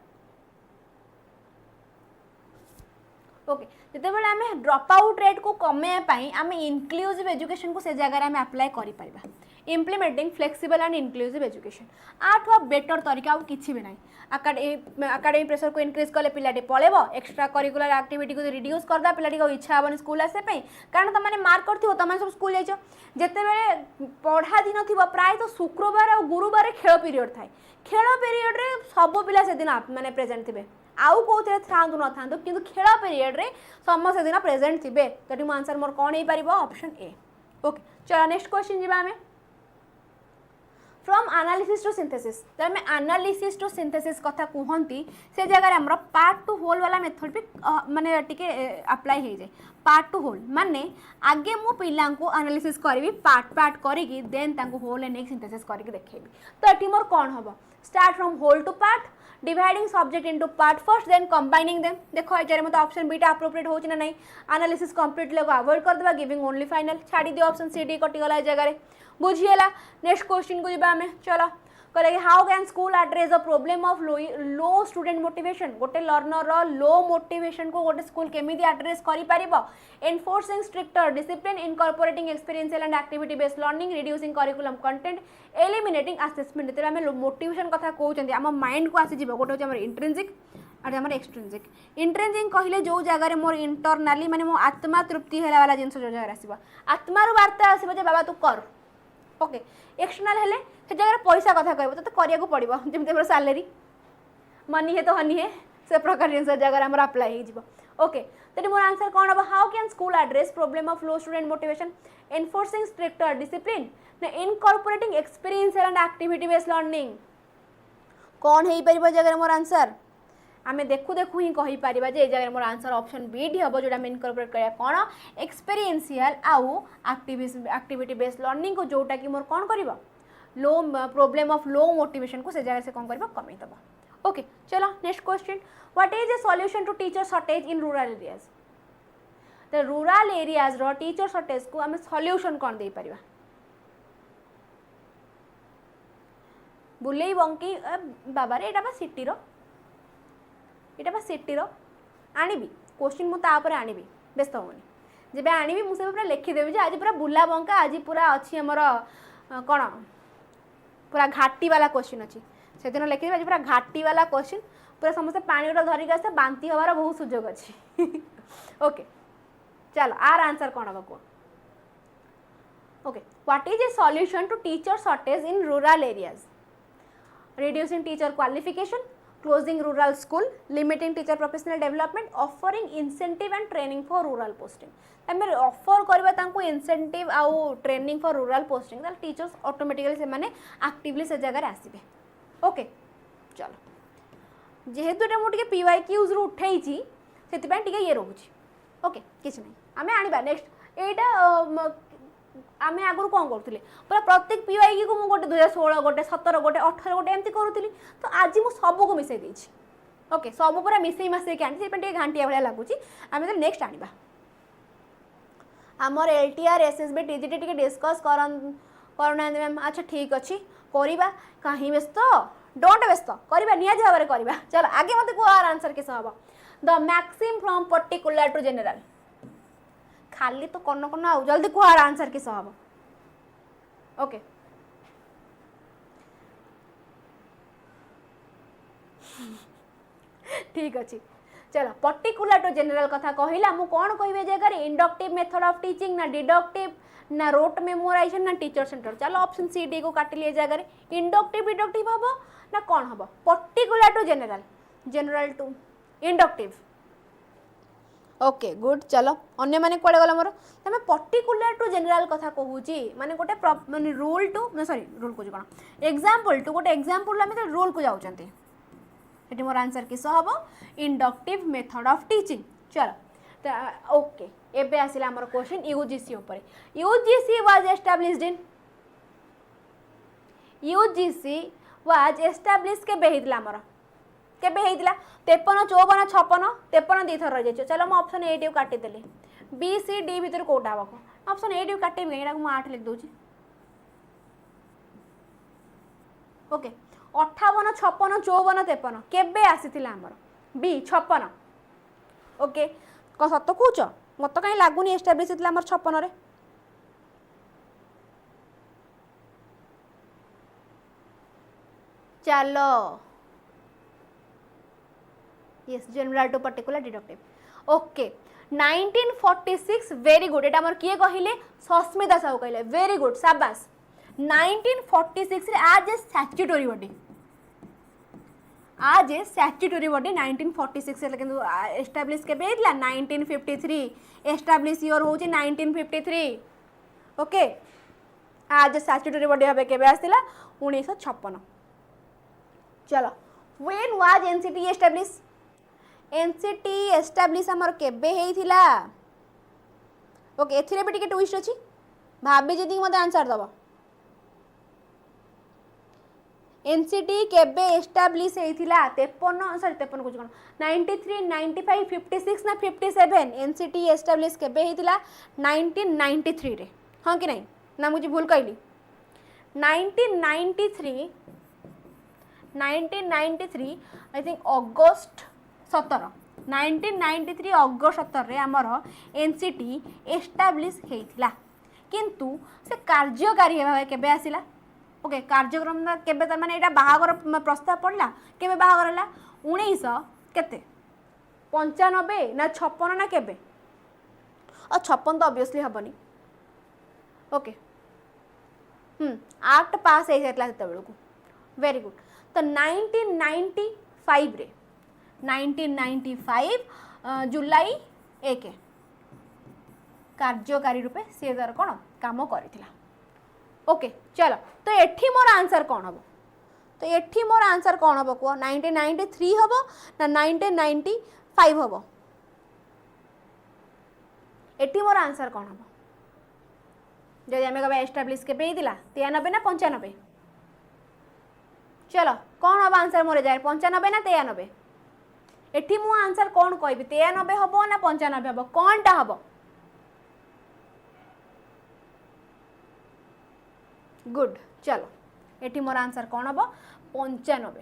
ओके जिते बेले आमे ड्रॉप आउट रेट को कमे पाई आमे इंक्लूसिव एजुकेशन को से जगह आमे अप्लाई करि परिबा implementing flexible and inclusive education आठवा बेटर तरीका आउ किछि भी नाही एकेडमिक प्रेशर को इनक्रीज कले पिलाटी पळेबो एक्स्ट्रा करिकुलर एक्टिविटी को रिड्यूस करदा पिलाटी को इच्छा हबन स्कूल आसे पे कारण तमाने मार्क करथिबो तमाने सब स्कूल जाइछो जेते बेले पढ़ा दिन थिबो प्राय तो शुक्रवार और गुरुवार खेल पीरियड थाए खेल पीरियड रे सब पिला से दिन माने प्रेजेंट थिबे आउ कोथे थांदु न थांदु किंतु खेल पीरियड रे समस्त दिन प्रेजेंट थिबे तटी मो आंसर मोर कोन हे परिबो ऑप्शन ए ओके चलो नेक्स्ट क्वेश्चन जिबा हमें फ्रॉम एनालिसिस टू सिंथेसिस जब मैं एनालिसिस टू सिंथेसिस कथा कहती से जगह हमर पार्ट टू होल वाला मेथड भी माने टिके अप्लाई हो जाए पार्ट टू होल माने आगे मो पिला को एनालिसिस करी पार्ट पार्ट करी देन तांको होल एंड सिंथेसिस करके देखेबी तो एटी मोर कोन हबो start from whole to part dividing subject into part first then combining them देखो एजारे मत ऑप्शन बीटा अप्रोप्रिएट होची ना नहीं एनालिसिस कंप्लीट लेको अवॉइड कर देबा गिविंग ओनली फाइनल छाड़ी दियो ऑप्शन सी डी कटि गला ए जगह रे बुझिएला नेक्स्ट क्वेश्चन को जिबा हमें चलो कहले how can school address the problem of low student motivation गोटे लर्नर रो लो मोटिवेशन को गोटे स्कूल केमिति एड्रेस करि परिबो enforcing stricter discipline incorporating experiential and activity based learning reducing curriculum content eliminating assessment तेरे हमें मोटिवेशन कथा कहउचंती हम माइंड को आसी जिवो गोटे होचे हमर इंट्रिंसिक और हमर एक्सट्रिंसिक इंट्रिंसिक कहले जो जगह रे मोर इंटरनली माने मो आत्मा तृप्ति हेला वाला जिंस जो जगह आसीबो आत्मा रो वार्ता आसीबो जे बाबा तू कर ओके एक्सटर्नल हेले से जगह पैसा कथा कहबो तो करिया को पड़िबो जेमते हमर सैलरी मनी है तो हनी है से प्रकार जिंस जगह हमर अप्लाई हे जिवो ओके तो मोर आंसर कोन हबो how can school address problem of low student motivation enforcing stricter discipline ना incorporating experiential and activity based learning कोन हेई परिबो जगह मोर आंसर आमे देखु देखु ही कहि परिबा जे ए जगह मोर आंसर ऑप्शन बी डी हबो जोडा में इनकॉर्पोरेट करया कोन एक्सपीरियंशियल आउ एक्टिविटी बेस्ड लर्निंग को जोटा कि मोर कोन करबो लो प्रॉब्लम ऑफ लो मोटिवेशन को से जगह से कोन करबो कमी दबो ओके चलो next question what is a solution to teacher shortage in rural areas the rural areas रो टीचर शॉर्टेज को हमें सॉल्यूशन कोन दे परिबा बुलेई बंकी बाबा रे एटा बा सिटी रो एटा बा सिटी रो आनिबी क्वेश्चन मु ता ऊपर आनिबी व्यस्त होनी जेबे आनिबी मु से पूरा लिखि देबी जे आज पूरा बुला बंका आज पूरा अछि हमर कोन पूरा घाटी वाला क्वेश्चन अछि से दिन लिखि देबी आज पूरा घाटी वाला क्वेश्चन पूरा समस्त पानी उडा धरि के आसे बांती हवार बहुत सुजोग अछि ओके चलो आर आंसर कोन हबो को okay what is a solution to teacher shortage in rural areas reducing teacher qualification closing rural school limiting teacher professional development offering incentive and training for rural posting हमें offer करबा तांको incentive आउ training for rural posting ताल teachers automatically से माने actively से जगह आसीबे okay चलो जेहेतु एटा मोटिके पीवाईक्यूज रु उठैछि सेति पय टिके ये रहउछि ओके किछ नै हमें आनिबा नेक्स्ट एटा आमे आगुर कौन करूँ पूरा प्रत्येक पीवाई को मुझे गोटे 2016 गोटे 17 गोटे 18 गोटे एमती करूँ तो आज मुझे सबको मिसई देछि ओके सब पूरा मिसई मसई के आनी से घांटिया भाया लगुच आम तो नेक्स्ट आनिबा आमर एलटीआर एसएसबी टीजीटी टी डिस्कस करूना मैम अच्छा ठीक अच्छे करवा कहीं व्यस्त डोंट व्यस्त करवा निहाती भाव में करवा चलो आगे मत कह आंसर किस हम the maxim from particular to general खाली तो कौन कौन आ जल्दी कह आंसर किस हम ओके ठीक अच्छे चलो पर्टिकुलर टू जनरल कथा कहला मु कौन कह जगह इंडक्टिव मेथड ऑफ टीचिंग ना डिडक्टिव ना रोट मेमोराइजेशन ना टीचर सेंटर चलो ऑप्शन सी डी को काट लिए जगह इंडक्टिव डिडक्टिव हम ना कौन हम particular to general general to inductive okay good चलो अन्य माने कुआडे गला मोर तमे पर्टिकुलर टू जनरल कथा कहूची माने गोटे माने रूल टू सॉरी रूल को कोन एग्जांपल टू गोटे एग्जांपल आमे तो रूल को जाउचंती एटी मोर आंसर किस हम इंडक्टिव मेथड ऑफ टीचिंग चलो ओके एबे आसिला हमर क्वेश्चन यूजीसी ऊपर UGC was established in UGC was establish के बेहितला हमर के बेहितला 53 54 56 53 दी थर रह चलो हम ऑप्शन ए डी काटी देली बी सी डी भीतर कोटा हबो ऑप्शन ए डी काटी एटा को 8 लिख दोची ओके 58 56 54 53 केबे आसीथिला हमर बी 56 ओके क सत कहूच मत कहीं लगुनि एस्टाब्लिश होता हमर 56 रे चलो yes general to particular deductive okay 1946 very good एटा हमर किए कहिले सस्मिता साहू कहिले वेरी गुड शाबाश 1946 रे आज ए स्टैट्यूटरी बॉडी आज ए स्टैट्यूटरी बॉडी 1946 रे किंतु एस्टैब्लिश के बेला 1953 एस्टैब्लिश ईयर होची 1953 ओके आज स्टैट्यूटरी बॉडी हबे केबे आसिला 1956 चलो when was NCT establish NCT establish हमर केबे हेइथिला ओके एथिरे भी टिके ट्विस्ट अछि भाबी जदी मते आंसर दबा एनसीटी केबे एस्टैब्लिश हेइथिला 53 सॉरी 53 कुछ कोन 93 95 56 ना 57 एनसीटी एस्टैब्लिश केबे हेइथिला 1993 रे हां कि नहीं ना मुझे भूल कहली 1993 आई थिंक अगस्त 17 1993 अगस्त 17 रे हमर एनसीटी एस्टैब्लिश हेइथिला किंतु से कार्यकारी भाव केबे आसिला ओके कार्यक्रम केबे त माने एटा बाहागर प्रस्ताव पड़ला केबे बाहागर हला 1900 केते 95 ना 56 ना केबे और 56 तो ऑब्वियसली हबनी ओके एक्ट पास हे जातला तते बेलको वेरी गुड तो 1995 रे 1995 जुलाई 1 कार्यकारी रूपे से दर कोन काम करथिला ओके चलो तो एठी मोर आंसर कौन हम तो एठी मोर आंसर कौन हम कह 1993 हम ना 1995 हम एठी मोर आंसर कौन हम जदि आम कह एस्टाब्लिश के 93 ना 95 चलो कौन हम आंसर मोर जाए 95 ना 93 एठी मु आंसर कौन कहबी 93 हम ना 95 हम कौन टा हम गुड चलो एटी मोर आंसर कौन हम 95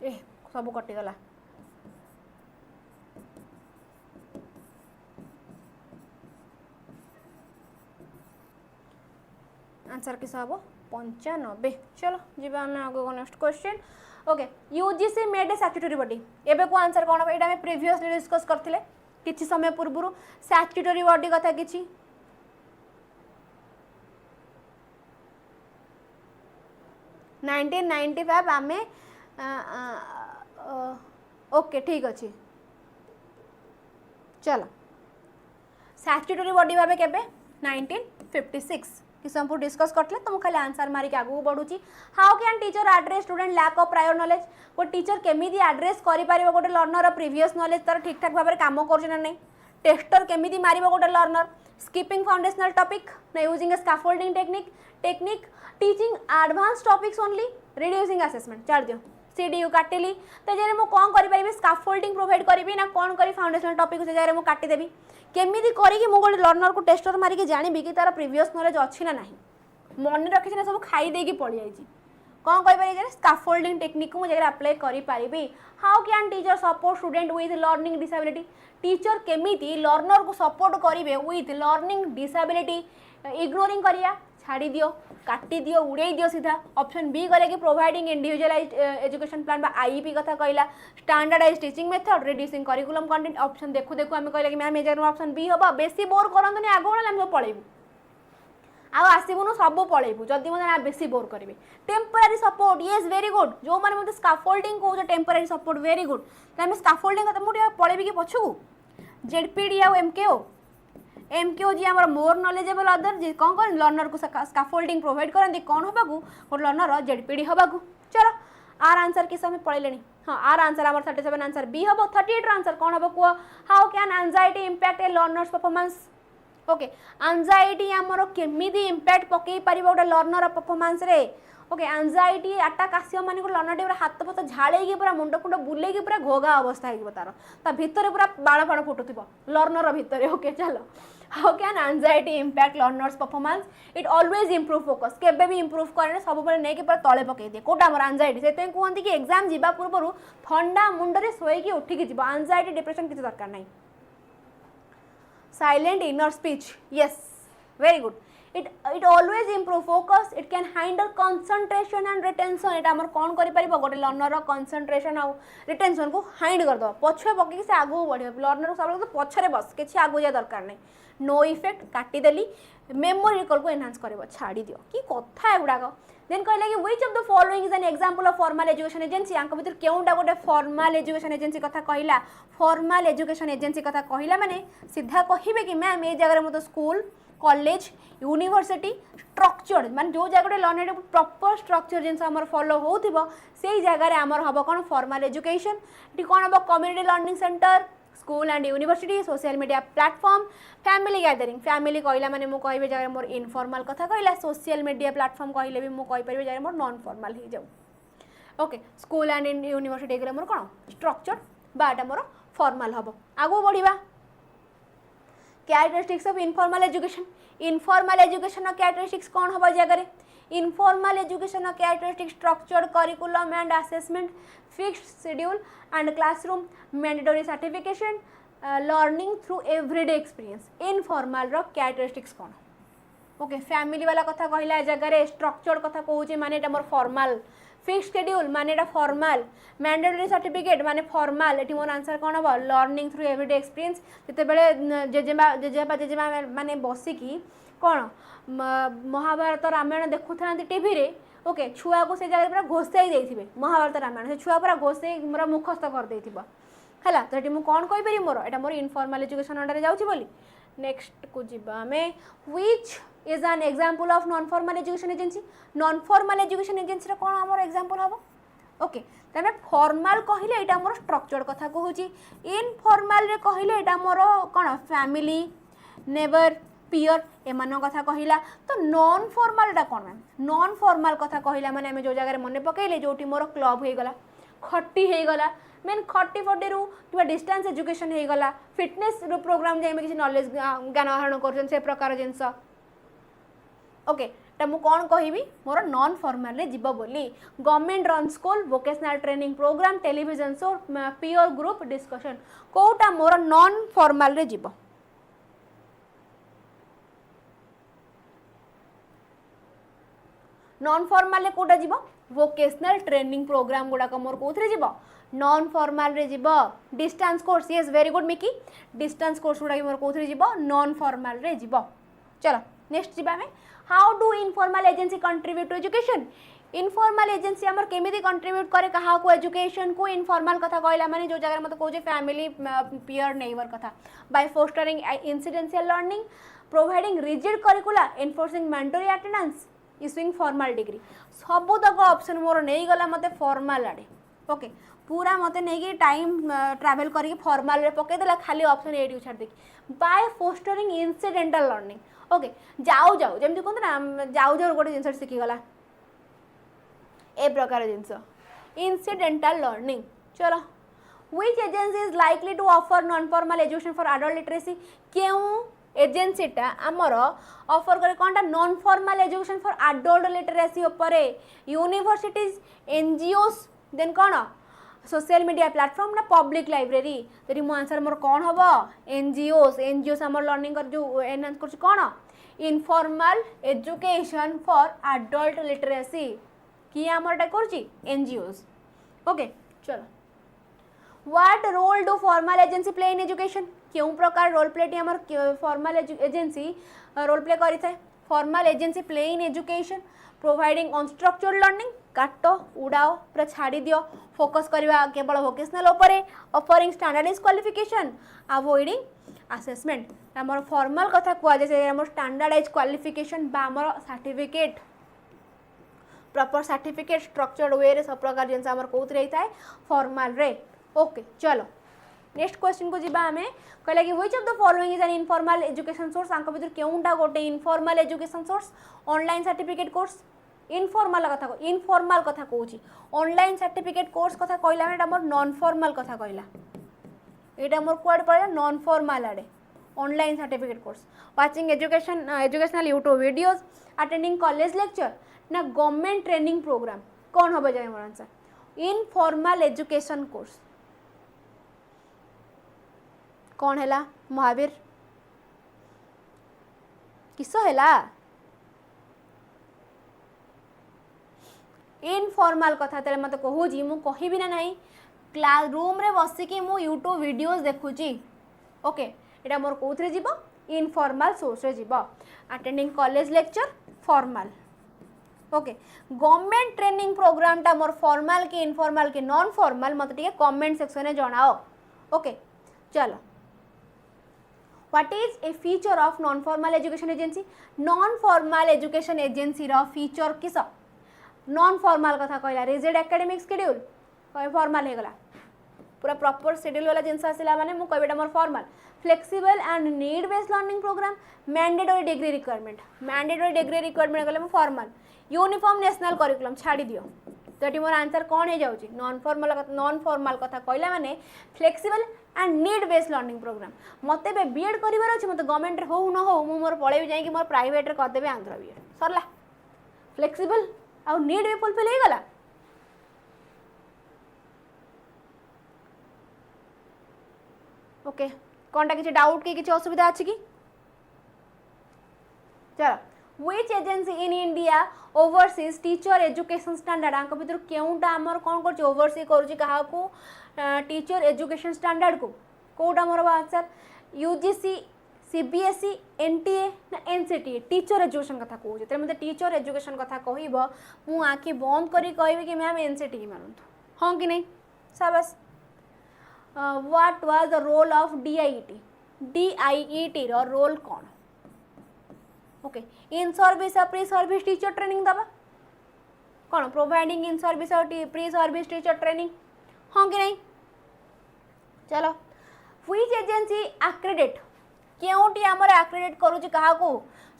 ए सब कटिगला आंसर किस हम 95 चलो जीवा आम आगे next question okay UGC made a statutory body एबे को आंसर कौन हम एटा प्रीवियसली डिस्कस करथिले किछि समय पूर्व स्टैट्यूटरी बॉडी कथा किछि 1995 आमे ओके ठीक अच्छे चलो स्टैट्यूटरी बॉडी भावे केबे 1956 कि संपूर्ण डिस्कस करते तो खाली आंसर मारिक आगू बढ़ुची how can teacher address student lack of prior knowledge वो टीचर केमिदी एड्रेस करि पारिबो गोटे लर्नर प्रीवियस नॉलेज तार ठीक ठाक भाव में काम कर नहीं टेस्टर केमिदी मारिबो गोटे लर्नर स्किपिंग फाउंडेशनल टॉपिक ना यूजिंग ए scaffolding technique teaching advance topics only reducing assessment चार दियो CDU काटिली तो जे मु कौन करि परिबी स्कैफोल्डिंग प्रोवाइड करिबी ना कौन करी फाउंडेशनल टॉपिक से जारे मु काटि देबी केमिति करी कि मु गोटे लर्नर को टेस्टर मारी के जानिबी कि तार प्रीवियस नॉलेज अछि ना नाही मन रखि ना सब खाई दे कि पळि आइछि कौन कहि पारि जे स्कैफोल्डिंग टेक्निक मु जगह अप्लाई करि परिबी how can teacher support student with learning disability teacher केमिति लर्नर को सपोर्ट करिवे विथ लर्निंग डिसेबिलिटी इग्नोरिंग करिया छाड़ी दियो काटी दियो उड़े दियो सीधा ऑप्शन बी गले कि प्रोवाइडिंग इंडिविजुअलाइज्ड एजुकेशन प्लान बा आईईपी कथा कहला standardised teaching method reducing curriculum content option देखु देखु हम कहले कि मैम ए जगह ऑप्शन बी होबा बेसी बोर करंतनी आगो हम सब पळेबू आ आसीबुनु सब पळेबू जदी मने बेसी बोर करिवे temporary support yes very good जो माने मते स्कैफोल्डिंग को टेम्पररी सपोर्ट वेरी गुड त हम स्कैफोल्डिंग कथा मुटिया पळेबी कि पछकू जेडपीडी आ एमकेओ जी आमर मोर नॉलेजेबल अदर जी कौन कर लर्नर को स्कैफोल्डिंग प्रोवाइड करंती कौन होबा को गोटे लर्नर जेडपीडी होबा को चलो आर आंसर किस समय पळेलेनी हां आर आंसर आमर 37 आंसर बी होबो 38 आंसर कौन होबो को how can anxiety impact A learners performance okay anxiety आमर केमिति इंपैक्ट पकई परिबो गोटे लर्नर परफॉर्मेंस रे ओके एंजाइटी अटैक आसियो माने को लर्नर टे हाथ फत झाड़े की पूरा मुंड फुंड बुले की पूरा घोगा अवस्था है तार ता भितर पूरा बाण फाण फुटुथिबो लर्नर भितर ओके चलो how can anxiety impact learners performance it always improve focus केबे भी इंप्रूव करे सब बेले नै कि पूरा तळे पकई दे कोटा हमर एंजाइटी सेते कहंती कि एग्जाम जिबा पूर्वरु ठंडा मुंड रे सोई की उठी की जिबो एंजाइटी डिप्रेशन किछ दरकार नै silent inner speech yes very good it always improve focus it can handle concentration and retention एटा हमर कोन करि परिबो गोटे लर्नर रो concentration आ retention को हाइंड कर दो पछे पकि से आगु बढ़ियो लर्नर सब तो पछरे बस किछि आगु जा दरकार नै नो इफेक्ट काटी देली मेमोरी रिकॉल को एनहांस करबो छाडी दियो की कथा एगुडा को देन कहले कि which of the following is an example of formal education agency आंक भीतर केउंडा गोटे फॉर्मल एजुकेशन एजेंसी कथा कहिला फॉर्मल एजुकेशन एजेंसी कथा कहिला माने सीधा कहिबे कि मैम ए जगह मतो स्कूल कॉलेज यूनिवर्सिटी स्ट्रक्चर्ड माने जो जगह लर्निंग प्रॉपर स्ट्रक्चर जिनस हमर फॉलो होथिबो सेही जगह रे हमर हबो कोन फॉर्मल एजुकेशन एटी कोन हबो community learning centre school and university social media platform family gathering family कहला माने मु कहबे जगह मोर इनफॉर्मल कथा कहला सोशल मीडिया प्लेटफॉर्म कहले भी मु कहि परबे जगह मोर नॉन फॉर्मल ही जाऊ ओके स्कूल एंड यूनिवर्सिटी गले मोर कोन स्ट्रक्चर बाटा मोर फॉर्मल हबो आगु बढ़िबा characteristics of informal education characteristics कौन हबो जगह informal education characteristics structured curriculum and assessment fixed schedule and classroom mandatory certification learning through everyday experience informal रो characteristics कौन ओके फैमिली वाला कथा कहला जगह स्ट्रक्चर्ड कथा कहूचे माने एटा मोर फॉर्मल फिक्स्ड शेड्यूल माने एटा फॉर्मल मैंडेटरी सर्टिफिकेट माने फॉर्मल एटी मोर आंसर कौन हबो लर्निंग थ्रू एवरीडे एक्सपीरियंस जते बेले जेजेबा माने बसी की कौन महाभारत रामायण देखुना टीवी रे ओके छुआ को से जगह पूरा घोषाई देथिबे महाभारत रामायण से छुआ पूरा घोषाई मोर मुखस्थ कर देथिबा हला तो एटी मु कोन कहि परि मोर एटा मोर इनफॉर्मल एजुकेशन अंडर रे जाउची बोली नेक्स्ट को जिबा हमें which is an example of non formal education agency non formal education agency रे कोन हमर एग्जांपल हबो ओके तमे फॉर्मल कहिले एटा मोर स्ट्रक्चर कथा कहूची इनफॉर्मल रे कहिले एटा मोर कोन फैमिली नेबर पियर एमान कथा कहला तो नॉन फॉर्मल टा कोन मैम नॉन फॉर्मल कथा कहला माने हमें जो जगह मने पकेले जोटी मोर क्लब हे गला खट्टी हे गला मेन खट्टी फट्टी रु कि डिस्टेंस एजुकेशन हे गला फिटनेस रो प्रोग्राम जे में किसी नॉलेज ज्ञान आहरण करछन से प्रकार जिंस ओके ता मु कोन कहिबी मोर नॉन फॉर्मल रे जिवो बोली government run school vocational training programme television show peer group discussion कोटा मोर नॉन फॉर्मल रे जिवो नॉन फॉर्मल रे कोटा जिवो वोकेशनल ट्रेनिंग प्रोग्राम गुडा को मोर कोथरे जिवो नॉन फॉर्मल रे जिवो distance course yes very good मिकी डिस्टेंस कोर्स गुडा मोर कोथरे जिवो नॉन फॉर्मल रे जिवो चलो नेक्स्ट जिबा में how do informal agency contribute to education informal agency हमर केमिति कंट्रीब्यूट करे कहा को एजुकेशन को इनफॉर्मल कथा कहला माने जो जगह मत कहू जे फैमिली पीयर नेबर कथा by fostering incidental learning providing rigid curricula enforcing mandatory attendance issuing formal degree सब तक ऑप्शन मोर नहीं गला मते फॉर्मल आडे ओके पूरा मते नहीं कि टाइम ट्रैवल करके फॉर्मल रे पके देला खाली ऑप्शन एडी उछाड़ दे by fostering incidental learning okay जाऊ जाऊ जेमति कोन ना जाऊ जाऊ गोटे जिंस सिखी गला ए प्रकार जिंस incidental learning. चलो, which agency is likely to offer non-formal education for adult literacy? क्यों एजेंसीटा आमर ऑफर करे कोनटा non formal education for adult literacy उपरे यूनिवर्सिटीज एनजीओस देन कोन सोशल मीडिया प्लेटफॉर्म ना पब्लिक लाइब्रेरी तेरी मो आंसर मोर कोन हबो एनजीओस आमर लर्निंग कर जो एनहांस कर कोन informal education for adult literacy की आमरटा करची एनजीओस ओके चलो what role do formal agency play in education क्यों प्रकार रोल प्ले टी आमर फॉर्मल एजेंसी रोल प्ले करि थाए formal agency play in education providing unstructured learning काट उड़ाओ पूरा छाड़ी दियो फोकस करवा केवल वोकेशनल उपरे offering standardised qualification avoiding assessment आमर फॉर्मल कथा कुआ जे आमर स्टैंडर्डाइज क्वालिफिकेशन बा आमर certificate proper certificate structured way रे सब प्रकार जिनस आमर कोत रही थाए फॉर्मल रे ओके चलो नेक्स्ट क्वेश्चन को जीबा हमें कहला कि which of the following is an informal education source आंक भीतर केउंटा गोटे informal education source online certificate course informal कथा कहूची ऑनलाइन सर्टिफिकेट कोर्स कथा कहला एटा मोर नॉन फॉर्मल कथा कहला एटा मोर क्वाड पड़ला नॉन फॉर्मल आडे online certificate course watching educational YouTube videos attending college lecture ना गवर्नमेंट ट्रेनिंग प्रोग्राम कौन हो जाए मोर आंसर इनफॉर्मल एजुकेशन कोर्स कौन हैला महावीर किस हैला इनफॉर्मल कथा तेरे मत कहूजी मु कहिबि ना नाही क्लास रूम रे बसिकी मु यूट्यूब वीडियोस देखुची ओके एटा मोर कोथरे जीवो इनफॉर्मल सोर्स रे जीवो attending college lecture formal okay government training programme टा मोर फॉर्मल के इनफॉर्मल के नॉन फॉर्मल मत टिके कमेंट सेक्शन में जणाओ ओके चलो What is a feature of non-formal education agency? Non-formal education agency रा feature किस non-formal कथा कहला rigid academic schedule कोई formal है गला पूरा proper schedule वाला जिनसा आसिला माने मु कहबेटा मोर formal flexible and need based learning program mandatory degree requirement गले मु formal uniform national curriculum छाड़ी दियो तो मोर आंसर कौन है जाउची नॉन फॉर्मल कथा कहला माने flexible and need based learning programme मते बे बीएड करिवार अछि मते गवर्नमेंट रे हो न हो मु मोर पळेबी जाई कि मोर प्राइवेट रे कर देबे आंध्र बीएड सरला फ्लेक्सिबल आ नीड बे फुलफिल हे गला ओके कोनटा किछि डाउट कि किछि असुविधा अछि कि चलो which agency in India oversees teacher education standard आंक भीतर केउंटा हमर कोन करछि ओवरसी करछि कहा को टीचर एजुकेशन स्टैंडर्ड को कोटा मोर आंसर यूजीसी सीबीएसई एनटीए ना एनसीटी टीचर एजुकेशन कथा कहू जे मते टीचर एजुकेशन कथा कहिबो मु आखि बंद करी कहबे कि मैम एनसीटी की मानंतु हां कि नहीं शाबाश what was the role of DIET रो रोल कोन okay in service pre service teacher training दबा कौन providing in service pre service teacher training हाँ कि नहीं चलो व्हिच एजेंसी एक्रेडिट केउटी हमर एक्रेडिट करूची काहा को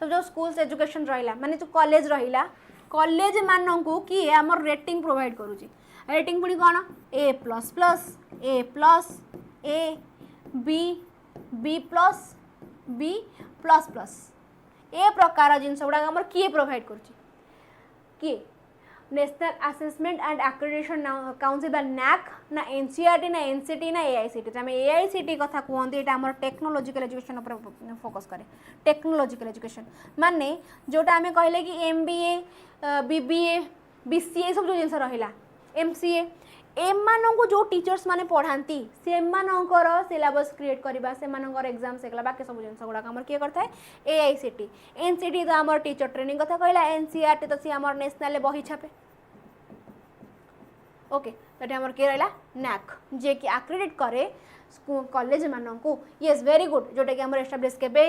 सब जो स्कूल्स एजुकेशन रहिला माने जो कॉलेज रहिला कॉलेज मानन को कि हमर रेटिंग प्रोवाइड करूची रेटिंग पुनी कोन A plus plus A plus A B B plus B plus plus A प्रकार जिनस गुड़ा आम किए प्रोवाइड करछि किए national assessment and accreditation council बा नैक ना एनसीईआरटी ना एनसीटी ना एआईसीटी आम एआईसीटी कथा कहते यहाँ आम टेक्नोलॉजिकल एजुकेशन उपर फोकस करे टेक्नोलॉजिकल एजुकेशन माने जोटा आम कहले कि एमबीए बीबीए बीसीए सब जो जिनस रहिला एमसीए एमानंको जो टीचर्स माने पढ़ाती से सिलेबस क्रिएट करवा से एग्जाम से बाकी सब जिन गुड़ा आम किए करता है एआईसीटी एनसीटी तो आम टीचर ट्रेनिंग कथा कहला एनसीईआरटी तो सी आम नेशनल बही छापे ओके तो आम किए रहा नैक जे कि एक्रेडिट करे कॉलेज मानू येस वेरी गुड जोटा कि आम एस्टाब्लिश केबे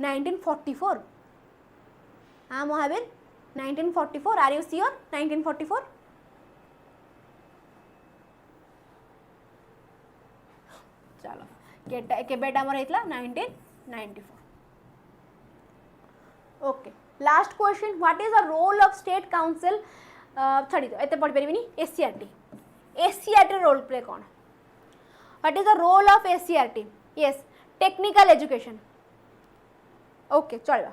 1944 हाँ महावीर 1944 आर यू श्योर 1944 चलो केबेटा हमर हेतला 1994 okay last question what is the role of state council छाड़ी दो एते पढ़ परिबिनी एससीईआरटी रोल प्ले कौन what is the role of SCERT yes technical education okay चलवा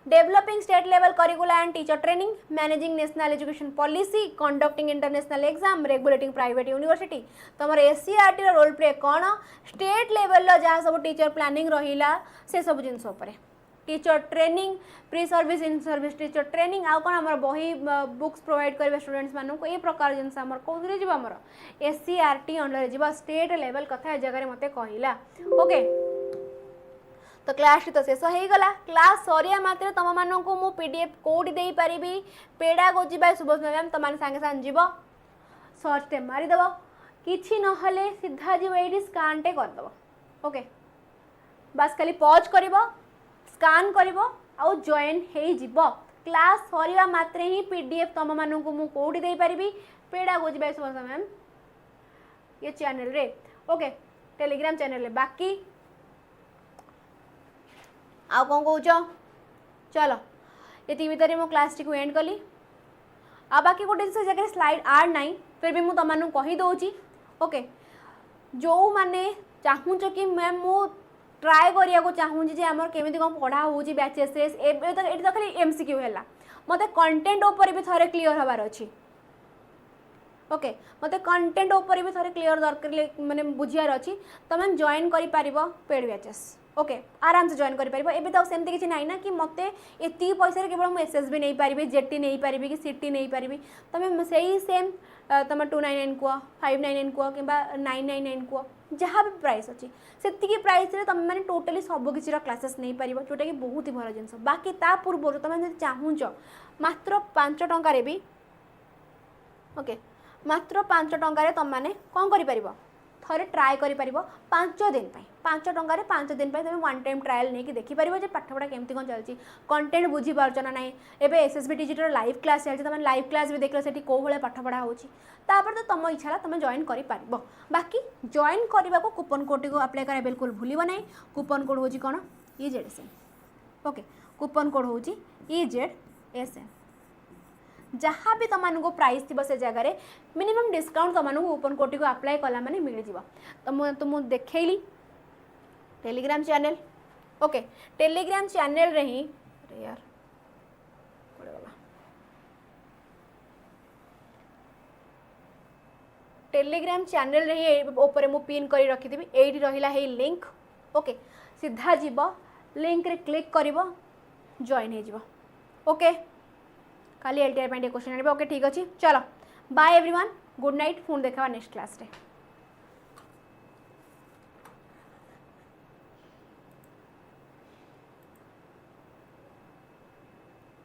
developing state level curriculum and teacher training managing national education policy conducting international exam regulating private university तुम SCERT role play कौन state level जहाँ सब teacher planning रहिला से सब जिनस teacher training pre service in service teacher training आउ कौन आम बही बुक्स प्रोवाइड करेंगे स्टूडेंट्स मानक ये प्रकार जिनस कौन जी आम एससीईआरटी अंडर जी स्टेट लेवल कथा जगह मत कहला ओके तो क्लास तो शेष हो गला क्लास सरिया मात्र तुम मानक मु पीडीएफ कोड दे पारिबी पेडागोजी बाय सुभाषिता मैम तुम सांगे सांगे जीव सर्च टे मारिदेव किछि नहले सीधा जीव ये स्कान टे करदेव ओके बस खाली पॉज करिवो स्कान करिवो आउ जॉइन हे जीव क्लास सरिया मात्र ही पीडीएफ तुम मानक मु कोड दे पारिबी पेडागोजी बाय सुभाषिता मैम ये चैनल रे ओके टेलीग्राम चैनल रे बाकी आउ कौन कौच चलो ये भितर मो क्लास टी एंड कली आ बाकी गोटे जगह स्लाइड आर नाई फिर भी मुझे तुम कहीदे ओके जो मैंने चाहूच कि मैम मु ट्राए करिया चाहूँगी जे आमर केमी कौन पढ़ा हो बैचेस ये तो खाली एमसीक्यू है मत कंटेंट उपर भी थे क्लीयर हबार अच्छी ओके मत कंटेंट उपर भी थे क्लीयर दरकार माने बुझियार अच्छी तुम जॉइन कर पेड बैचेस ओके आराम से जॉइन करें तो सेमती किसी ना कि मत ये पैसा केवल मुझे एसएसबी नहीं पारि जेटी नहीं पारि कि सीटी नहीं पारि तुम से सेम तुम 299 कह 599 कह कि 999 कह जहाँ भी प्राइस अच्छी से प्राइस तुम मैंने टोटाली सबकि क्लासेस नहीं पार जोटा कि बहुत ही भल जिन बाकी ता पूर्व तुम चाहूच मात्र 5 टंकार भी ओके मात्र 5 टंकार तुम मैंने कौन कर थे ट्राए कर 5 दिन 5 टंकार 5 दिन तुम वन टाइम ट्रायल नहीं देखिपर जो पाठपढ़ा केमती कौन चलती कंटेंट बुझी पार्च ना ना एवं एसएसबी डिजिटल लाइव क्लास चलती तुम लाइव क्लास भी देख सी कौ भाया पाठपढ़ा होपर तो तुम इच्छा तुम जॉइन कर बाकी जॉइन करने को कूपन कोड को अप्लाई करा बिल्कुल भूल ना कूपन कोड हूँ कौन 𝐸𝐳 ओके कूपन कोड हूँ 𝐸𝐳 जहाँ भी तुमको प्राइस थी से जगह मिनिमम डिस्काउंट तुमको कूपन कोड को अप्लाई कला माने मिल जाव तो मुझे देखली Telegram channel okay Telegram channel रे ही यार टेलीग्राम चैनल रे ही ऊपर मु पिन कर रखी एडी रहिला हे लिंक ओके सीधा जीव लिंक रे क्लिक करिवो जॉइन हे जीव ओके खाली एलटीआर क्वेश्चन आने ओके ठीक अच्छे चलो bye everyone good night phone देखा नेक्स्ट क्लास रे।